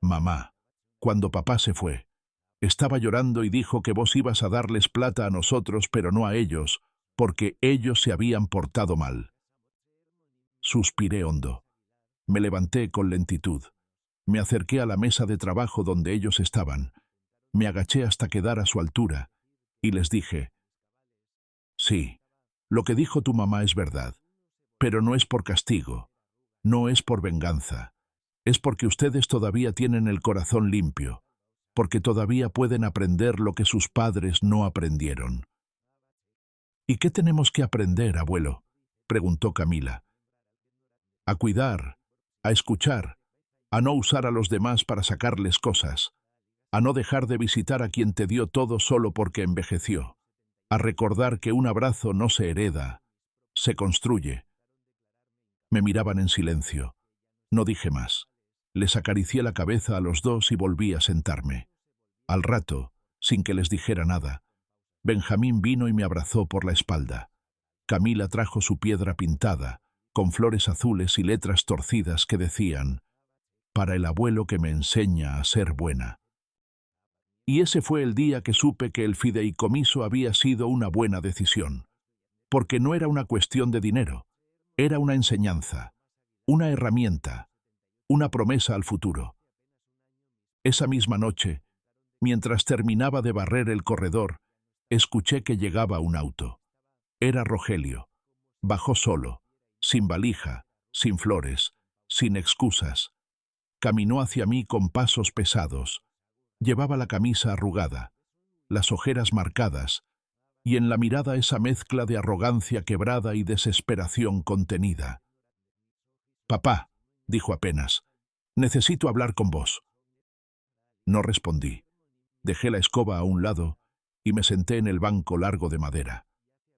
«Mamá, cuando papá se fue. Estaba llorando y dijo que vos ibas a darles plata a nosotros pero no a ellos, porque ellos se habían portado mal». Suspiré hondo. Me levanté con lentitud. Me acerqué a la mesa de trabajo donde ellos estaban. Me agaché hasta quedar a su altura y les dije: «Sí, lo que dijo tu mamá es verdad, pero no es por castigo, no es por venganza, es porque ustedes todavía tienen el corazón limpio, porque todavía pueden aprender lo que sus padres no aprendieron». «¿Y qué tenemos que aprender, abuelo?», preguntó Camila. «A cuidar, a escuchar, a no usar a los demás para sacarles cosas, a no dejar de visitar a quien te dio todo solo porque envejeció, a recordar que un abrazo no se hereda, se construye». Me miraban en silencio. No dije más. Les acaricié la cabeza a los dos y volví a sentarme. Al rato, sin que les dijera nada, Benjamín vino y me abrazó por la espalda. Camila trajo su piedra pintada, con flores azules y letras torcidas que decían: «Para el abuelo que me enseña a ser buena». Y ese fue el día que supe que el fideicomiso había sido una buena decisión, porque no era una cuestión de dinero, era una enseñanza, una herramienta, una promesa al futuro. Esa misma noche, mientras terminaba de barrer el corredor, escuché que llegaba un auto. Era Rogelio. Bajó solo, sin valija, sin flores, sin excusas. Caminó hacia mí con pasos pesados. Llevaba la camisa arrugada, las ojeras marcadas, y en la mirada esa mezcla de arrogancia quebrada y desesperación contenida. «Papá», dijo apenas, «necesito hablar con vos». No respondí. Dejé la escoba a un lado y me senté en el banco largo de madera.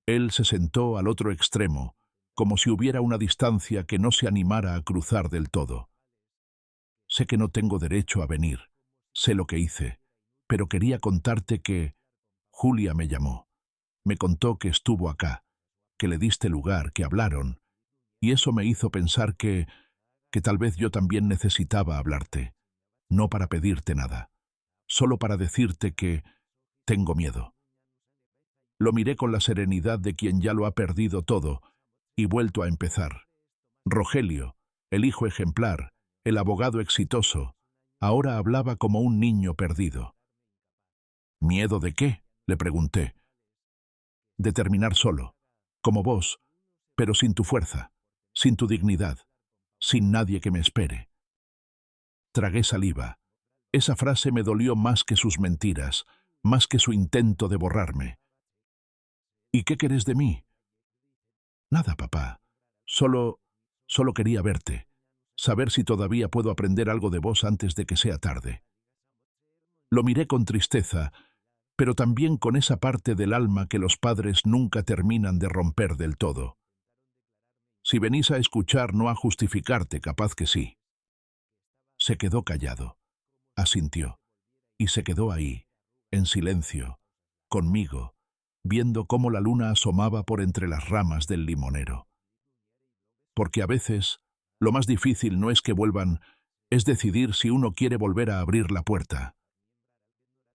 Él se sentó al otro extremo, como si hubiera una distancia que no se animara a cruzar del todo. «Sé que no tengo derecho a venir, sé lo que hice, pero quería contarte que Julia me llamó. Me contó que estuvo acá, que le diste lugar, que hablaron, y eso me hizo pensar que tal vez yo también necesitaba hablarte, no para pedirte nada, solo para decirte que tengo miedo». Lo miré con la serenidad de quien ya lo ha perdido todo y vuelto a empezar. Rogelio, el hijo ejemplar, el abogado exitoso, ahora hablaba como un niño perdido. «¿Miedo de qué?», le pregunté. «De terminar solo, como vos, pero sin tu fuerza, sin tu dignidad, sin nadie que me espere». Tragué saliva. Esa frase me dolió más que sus mentiras, más que su intento de borrarme. «¿Y qué querés de mí?». «Nada, papá. Solo quería verte, saber si todavía puedo aprender algo de vos antes de que sea tarde». Lo miré con tristeza, pero también con esa parte del alma que los padres nunca terminan de romper del todo. «Si venís a escuchar, no a justificarte, capaz que sí». Se quedó callado. Asintió. Y se quedó ahí, en silencio, conmigo, viendo cómo la luna asomaba por entre las ramas del limonero. Porque a veces, lo más difícil no es que vuelvan, es decidir si uno quiere volver a abrir la puerta.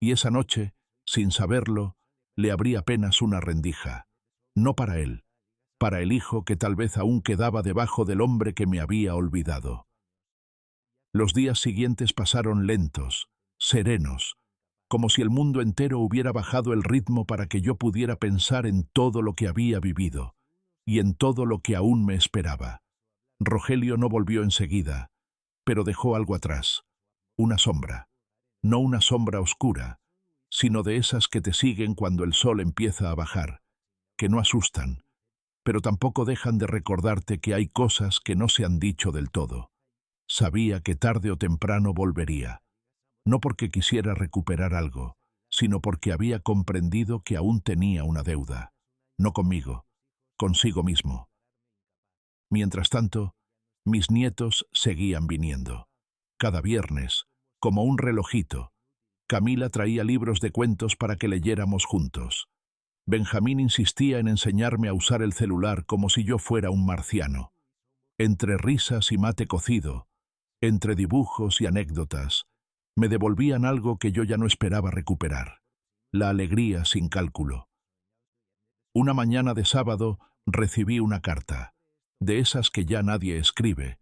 Y esa noche, sin saberlo, le abrí apenas una rendija. No para él, para el hijo que tal vez aún quedaba debajo del hombre que me había olvidado. Los días siguientes pasaron lentos, serenos, como si el mundo entero hubiera bajado el ritmo para que yo pudiera pensar en todo lo que había vivido y en todo lo que aún me esperaba. Rogelio no volvió enseguida, pero dejó algo atrás, una sombra. No una sombra oscura, sino de esas que te siguen cuando el sol empieza a bajar, que no asustan, pero tampoco dejan de recordarte que hay cosas que no se han dicho del todo. Sabía que tarde o temprano volvería, no porque quisiera recuperar algo, sino porque había comprendido que aún tenía una deuda, no conmigo, consigo mismo. Mientras tanto, mis nietos seguían viniendo. Cada viernes, como un relojito, Camila traía libros de cuentos para que leyéramos juntos. Benjamín insistía en enseñarme a usar el celular como si yo fuera un marciano. Entre risas y mate cocido, entre dibujos y anécdotas, me devolvían algo que yo ya no esperaba recuperar, la alegría sin cálculo. Una mañana de sábado recibí una carta, de esas que ya nadie escribe,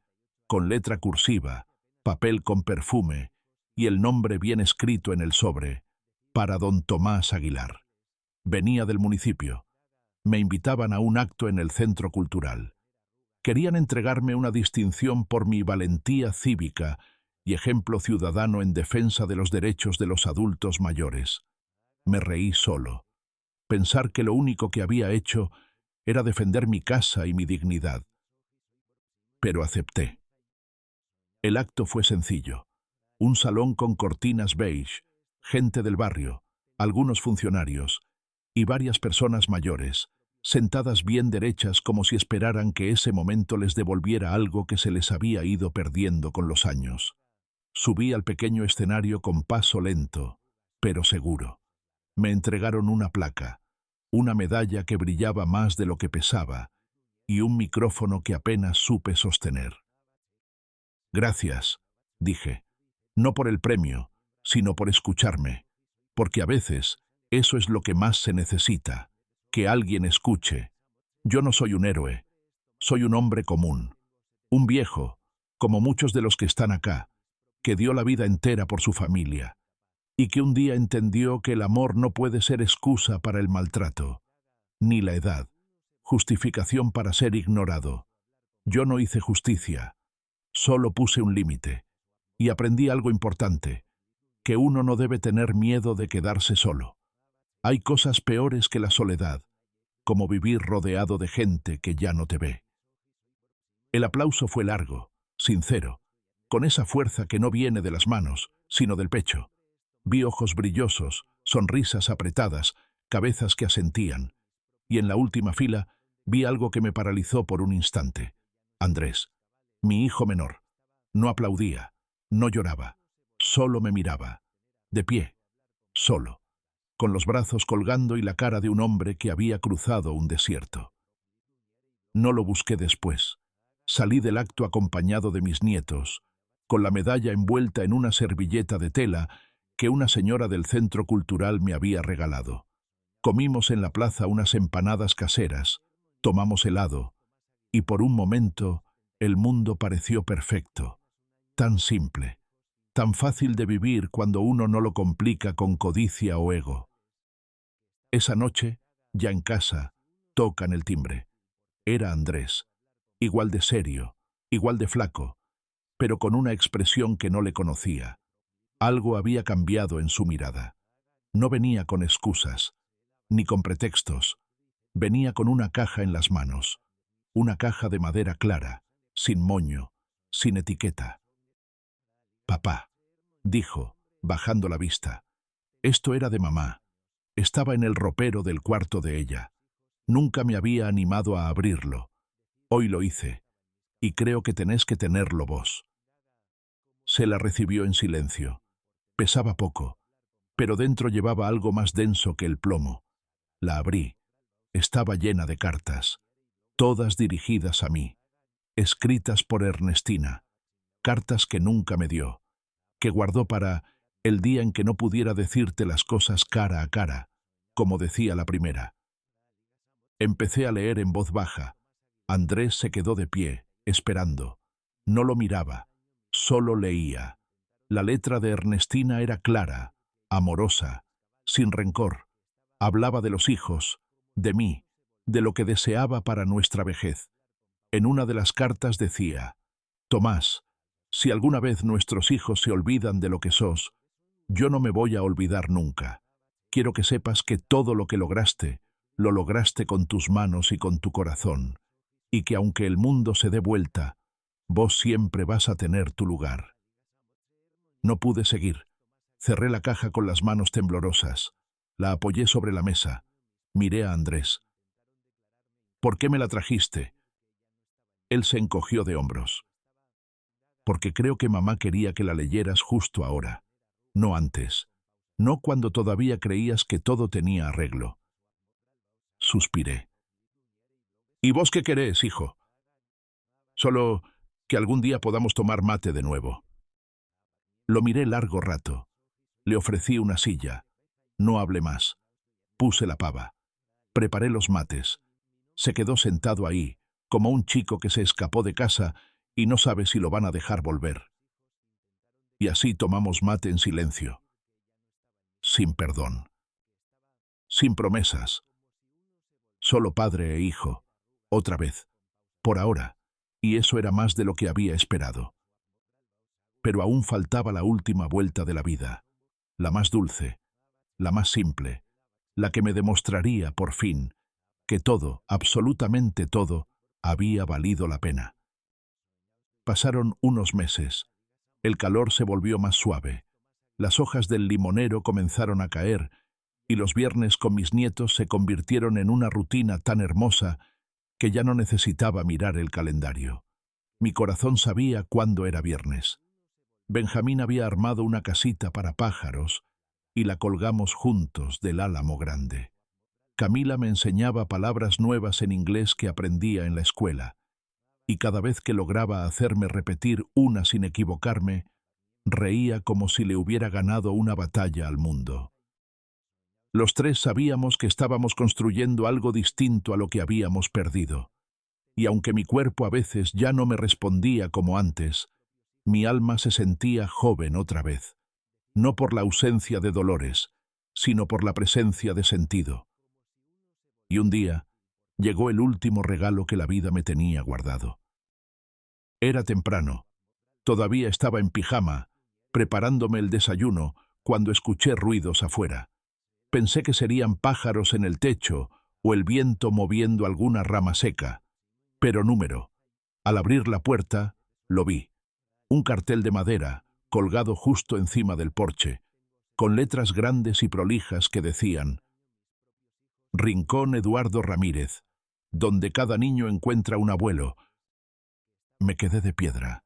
con letra cursiva, papel con perfume y el nombre bien escrito en el sobre, para don Tomás Aguilar. Venía del municipio. Me invitaban a un acto en el centro cultural. Querían entregarme una distinción por mi valentía cívica y ejemplo ciudadano en defensa de los derechos de los adultos mayores. Me reí solo. Pensar que lo único que había hecho era defender mi casa y mi dignidad. Pero acepté. El acto fue sencillo. Un salón con cortinas beige, gente del barrio, algunos funcionarios y varias personas mayores, sentadas bien derechas como si esperaran que ese momento les devolviera algo que se les había ido perdiendo con los años. Subí al pequeño escenario con paso lento, pero seguro. Me entregaron una placa, una medalla que brillaba más de lo que pesaba y un micrófono que apenas supe sostener. Gracias, dije. No por el premio, sino por escucharme, porque a veces eso es lo que más se necesita, que alguien escuche. Yo no soy un héroe, soy un hombre común, un viejo, como muchos de los que están acá, que dio la vida entera por su familia, y que un día entendió que el amor no puede ser excusa para el maltrato, ni la edad, justificación para ser ignorado. Yo no hice justicia, solo puse un límite. Y aprendí algo importante, que uno no debe tener miedo de quedarse solo. Hay cosas peores que la soledad, como vivir rodeado de gente que ya no te ve. El aplauso fue largo, sincero, con esa fuerza que no viene de las manos, sino del pecho. Vi ojos brillosos, sonrisas apretadas, cabezas que asentían, y en la última fila vi algo que me paralizó por un instante. Andrés, mi hijo menor, no aplaudía. No lloraba, solo me miraba, de pie, solo, con los brazos colgando y la cara de un hombre que había cruzado un desierto. No lo busqué después. Salí del acto acompañado de mis nietos, con la medalla envuelta en una servilleta de tela que una señora del centro cultural me había regalado. Comimos en la plaza unas empanadas caseras, tomamos helado, y por un momento el mundo pareció perfecto. Tan simple, tan fácil de vivir cuando uno no lo complica con codicia o ego. Esa noche, ya en casa, tocan el timbre. Era Andrés, igual de serio, igual de flaco, pero con una expresión que no le conocía. Algo había cambiado en su mirada. No venía con excusas, ni con pretextos. Venía con una caja en las manos, una caja de madera clara, sin moño, sin etiqueta. Papá, dijo, bajando la vista. Esto era de mamá. Estaba en el ropero del cuarto de ella. Nunca me había animado a abrirlo. Hoy lo hice, y creo que tenés que tenerlo vos. Se la recibió en silencio. Pesaba poco, pero dentro llevaba algo más denso que el plomo. La abrí. Estaba llena de cartas, todas dirigidas a mí, escritas por Ernestina, cartas que nunca me dio, que guardó para el día en que no pudiera decirte las cosas cara a cara, como decía la primera. Empecé a leer en voz baja. Andrés se quedó de pie, esperando. No lo miraba, solo leía. La letra de Ernestina era clara, amorosa, sin rencor. Hablaba de los hijos, de mí, de lo que deseaba para nuestra vejez. En una de las cartas decía: Tomás, si alguna vez nuestros hijos se olvidan de lo que sos, yo no me voy a olvidar nunca. Quiero que sepas que todo lo que lograste, lo lograste con tus manos y con tu corazón, y que aunque el mundo se dé vuelta, vos siempre vas a tener tu lugar. No pude seguir. Cerré la caja con las manos temblorosas. La apoyé sobre la mesa. Miré a Andrés. ¿Por qué me la trajiste? Él se encogió de hombros. Porque creo que mamá quería que la leyeras justo ahora, no antes, no cuando todavía creías que todo tenía arreglo. Suspiré. ¿Y vos qué querés, hijo? Solo que algún día podamos tomar mate de nuevo. Lo miré largo rato. Le ofrecí una silla. No hablé más. Puse la pava. Preparé los mates. Se quedó sentado ahí, como un chico que se escapó de casa y no sabe si lo van a dejar volver. Y así tomamos mate en silencio. Sin perdón. Sin promesas. Solo padre e hijo. Otra vez. Por ahora. Y eso era más de lo que había esperado. Pero aún faltaba la última vuelta de la vida. La más dulce. La más simple. La que me demostraría, por fin, que todo, absolutamente todo, había valido la pena. Pasaron unos meses. El calor se volvió más suave. Las hojas del limonero comenzaron a caer, y los viernes con mis nietos se convirtieron en una rutina tan hermosa que ya no necesitaba mirar el calendario. Mi corazón sabía cuándo era viernes. Benjamín había armado una casita para pájaros y la colgamos juntos del álamo grande. Camila me enseñaba palabras nuevas en inglés que aprendía en la escuela, y cada vez que lograba hacerme repetir una sin equivocarme, reía como si le hubiera ganado una batalla al mundo. Los tres sabíamos que estábamos construyendo algo distinto a lo que habíamos perdido, y aunque mi cuerpo a veces ya no me respondía como antes, mi alma se sentía joven otra vez, no por la ausencia de dolores, sino por la presencia de sentido. Y un día llegó el último regalo que la vida me tenía guardado. Era temprano. Todavía estaba en pijama, preparándome el desayuno, cuando escuché ruidos afuera. Pensé que serían pájaros en el techo o el viento moviendo alguna rama seca. Pero número. Al abrir la puerta, lo vi. Un cartel de madera, colgado justo encima del porche, con letras grandes y prolijas que decían: Rincón Eduardo Ramírez, donde cada niño encuentra un abuelo. Me quedé de piedra.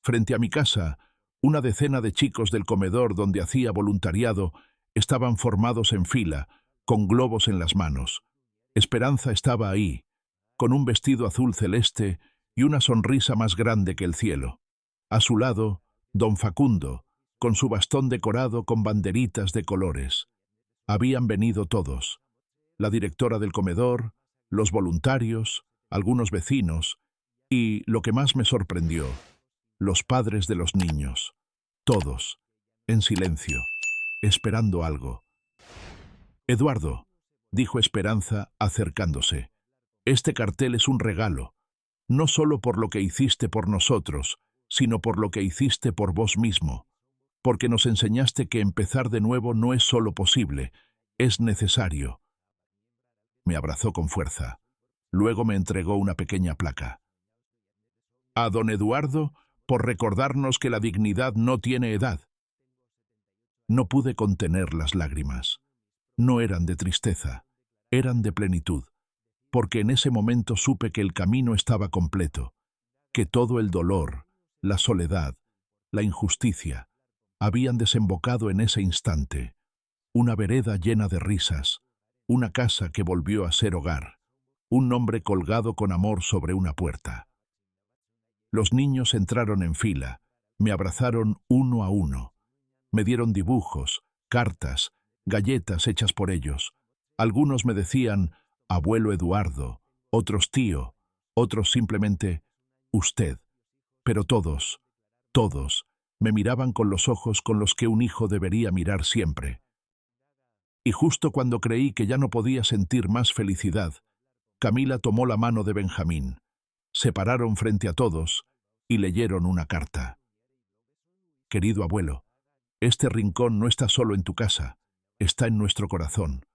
Frente a mi casa, una decena de chicos del comedor donde hacía voluntariado estaban formados en fila, con globos en las manos. Esperanza estaba ahí, con un vestido azul celeste y una sonrisa más grande que el cielo. A su lado, don Facundo, con su bastón decorado con banderitas de colores. Habían venido todos: la directora del comedor, los voluntarios, algunos vecinos, y, lo que más me sorprendió, los padres de los niños. Todos, en silencio, esperando algo. Eduardo, dijo Esperanza, acercándose, este cartel es un regalo, no solo por lo que hiciste por nosotros, sino por lo que hiciste por vos mismo, porque nos enseñaste que empezar de nuevo no es solo posible, es necesario. Me abrazó con fuerza. Luego me entregó una pequeña placa. A don Eduardo, por recordarnos que la dignidad no tiene edad. No pude contener las lágrimas. No eran de tristeza, eran de plenitud, porque en ese momento supe que el camino estaba completo, que todo el dolor, la soledad, la injusticia, habían desembocado en ese instante. Una vereda llena de risas, una casa que volvió a ser hogar, un nombre colgado con amor sobre una puerta. Los niños entraron en fila, me abrazaron uno a uno, me dieron dibujos, cartas, galletas hechas por ellos. Algunos me decían, abuelo Eduardo, otros tío, otros simplemente, usted. Pero todos, me miraban con los ojos con los que un hijo debería mirar siempre. Y justo cuando creí que ya no podía sentir más felicidad, Camila tomó la mano de Benjamín. Se pararon frente a todos y leyeron una carta. Querido abuelo, este rincón no está solo en tu casa, está en nuestro corazón,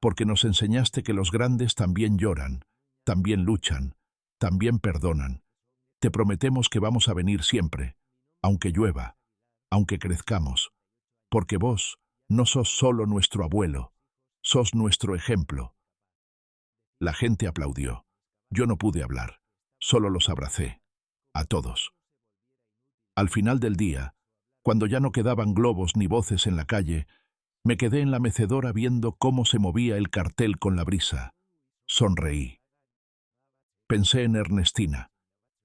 porque nos enseñaste que los grandes también lloran, también luchan, también perdonan. Te prometemos que vamos a venir siempre, aunque llueva, aunque crezcamos, porque vos no sos solo nuestro abuelo, sos nuestro ejemplo. La gente aplaudió. Yo no pude hablar, solo los abracé, a todos. Al final del día, cuando ya no quedaban globos ni voces en la calle, me quedé en la mecedora viendo cómo se movía el cartel con la brisa. Sonreí. Pensé en Ernestina.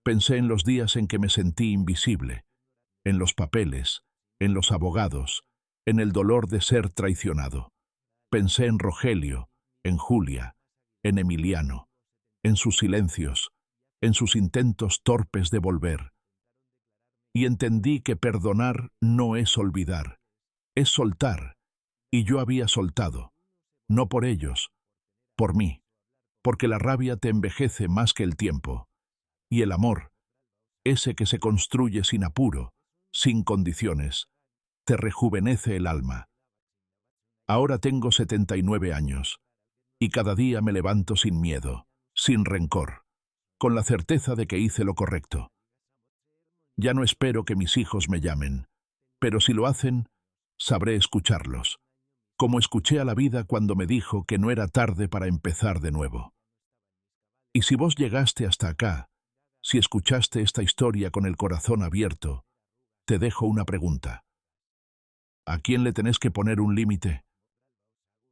Pensé en los días en que me sentí invisible, en los papeles, en los abogados, en el dolor de ser traicionado. Pensé en Rogelio, en Julia, en Emiliano, en sus silencios, en sus intentos torpes de volver. Y entendí que perdonar no es olvidar, es soltar, y yo había soltado, no por ellos, por mí, porque la rabia te envejece más que el tiempo, y el amor, ese que se construye sin apuro, sin condiciones, te rejuvenece el alma. Ahora tengo 79 años, y cada día me levanto sin miedo, sin rencor, con la certeza de que hice lo correcto. Ya no espero que mis hijos me llamen, pero si lo hacen, sabré escucharlos, como escuché a la vida cuando me dijo que no era tarde para empezar de nuevo. Y si vos llegaste hasta acá, si escuchaste esta historia con el corazón abierto, te dejo una pregunta. ¿A quién le tenés que poner un límite?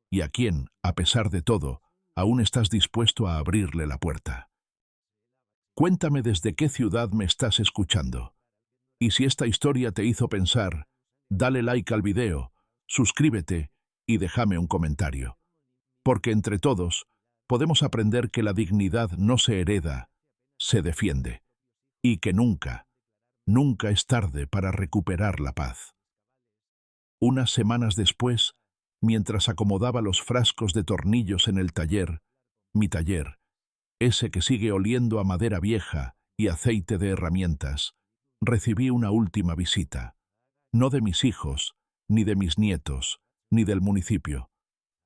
¿Y a quién, a pesar de todo, aún estás dispuesto a abrirle la puerta? Cuéntame desde qué ciudad me estás escuchando. Y si esta historia te hizo pensar, dale like al video, suscríbete y déjame un comentario. Porque entre todos podemos aprender que la dignidad no se hereda, se defiende. Y que nunca, nunca es tarde para recuperar la paz. Unas semanas después, mientras acomodaba los frascos de tornillos en el taller, mi taller, ese que sigue oliendo a madera vieja y aceite de herramientas, recibí una última visita. No de mis hijos, ni de mis nietos, ni del municipio.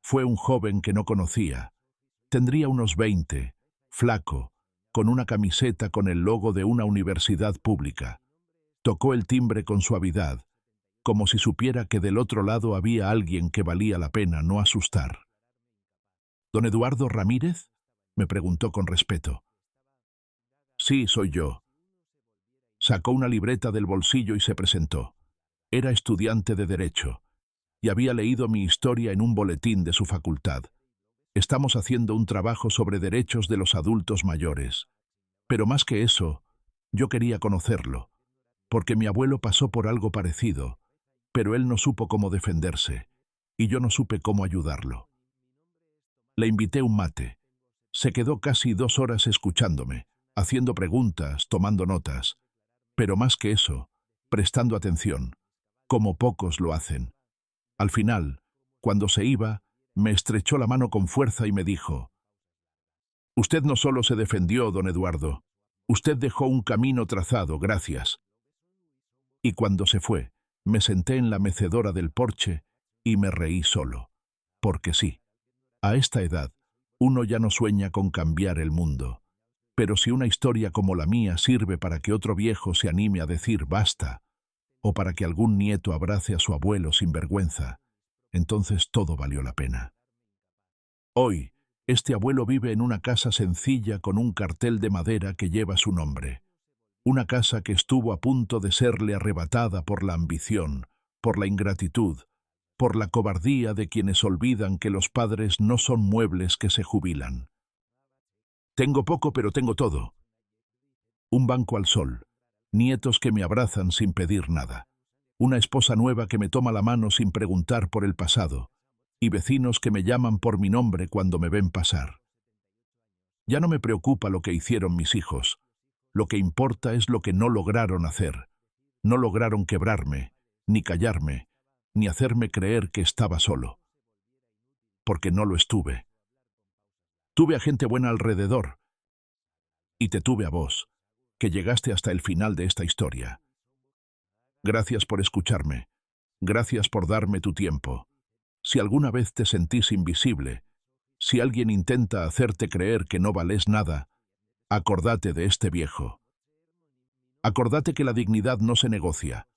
Fue un joven que no conocía. Tendría unos 20, flaco, con una camiseta con el logo de una universidad pública. Tocó el timbre con suavidad, como si supiera que del otro lado había alguien que valía la pena no asustar. ¿Don Eduardo Ramírez?, me preguntó con respeto. Sí, soy yo. Sacó una libreta del bolsillo y se presentó. Era estudiante de Derecho, y había leído mi historia en un boletín de su facultad. Estamos haciendo un trabajo sobre derechos de los adultos mayores. Pero más que eso, yo quería conocerlo, porque mi abuelo pasó por algo parecido, pero él no supo cómo defenderse, y yo no supe cómo ayudarlo. Le invité un mate. Se quedó casi 2 horas escuchándome, haciendo preguntas, tomando notas, pero más que eso, prestando atención, como pocos lo hacen. Al final, cuando se iba, me estrechó la mano con fuerza y me dijo: «Usted no solo se defendió, don Eduardo, usted dejó un camino trazado, gracias». Y cuando se fue, me senté en la mecedora del porche y me reí solo, porque sí, a esta edad, uno ya no sueña con cambiar el mundo. Pero si una historia como la mía sirve para que otro viejo se anime a decir basta, o para que algún nieto abrace a su abuelo sin vergüenza, entonces todo valió la pena. Hoy, este abuelo vive en una casa sencilla con un cartel de madera que lleva su nombre. Una casa que estuvo a punto de serle arrebatada por la ambición, por la ingratitud, por la cobardía de quienes olvidan que los padres no son muebles que se jubilan. Tengo poco, pero tengo todo. Un banco al sol, nietos que me abrazan sin pedir nada, una esposa nueva que me toma la mano sin preguntar por el pasado, y vecinos que me llaman por mi nombre cuando me ven pasar. Ya no me preocupa lo que hicieron mis hijos. Lo que importa es lo que no lograron hacer. No lograron quebrarme, ni callarme, ni hacerme creer que estaba solo. Porque no lo estuve. Tuve a gente buena alrededor. Y te tuve a vos, que llegaste hasta el final de esta historia. Gracias por escucharme. Gracias por darme tu tiempo. Si alguna vez te sentís invisible, si alguien intenta hacerte creer que no vales nada, acordate de este viejo. Acordate que la dignidad no se negocia,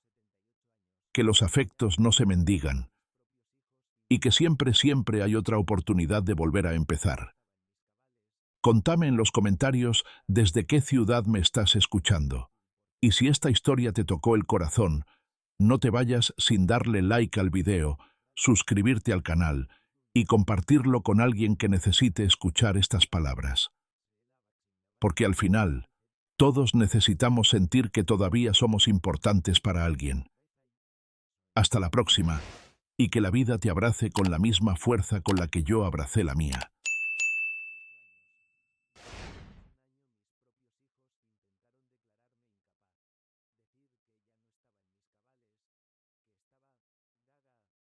que los afectos no se mendigan, y que siempre hay otra oportunidad de volver a empezar. Contame en los comentarios desde qué ciudad me estás escuchando. Y si esta historia te tocó el corazón, no te vayas sin darle like al video, suscribirte al canal y compartirlo con alguien que necesite escuchar estas palabras. Porque al final, todos necesitamos sentir que todavía somos importantes para alguien. Hasta la próxima, y que la vida te abrace con la misma fuerza con la que yo abracé la mía.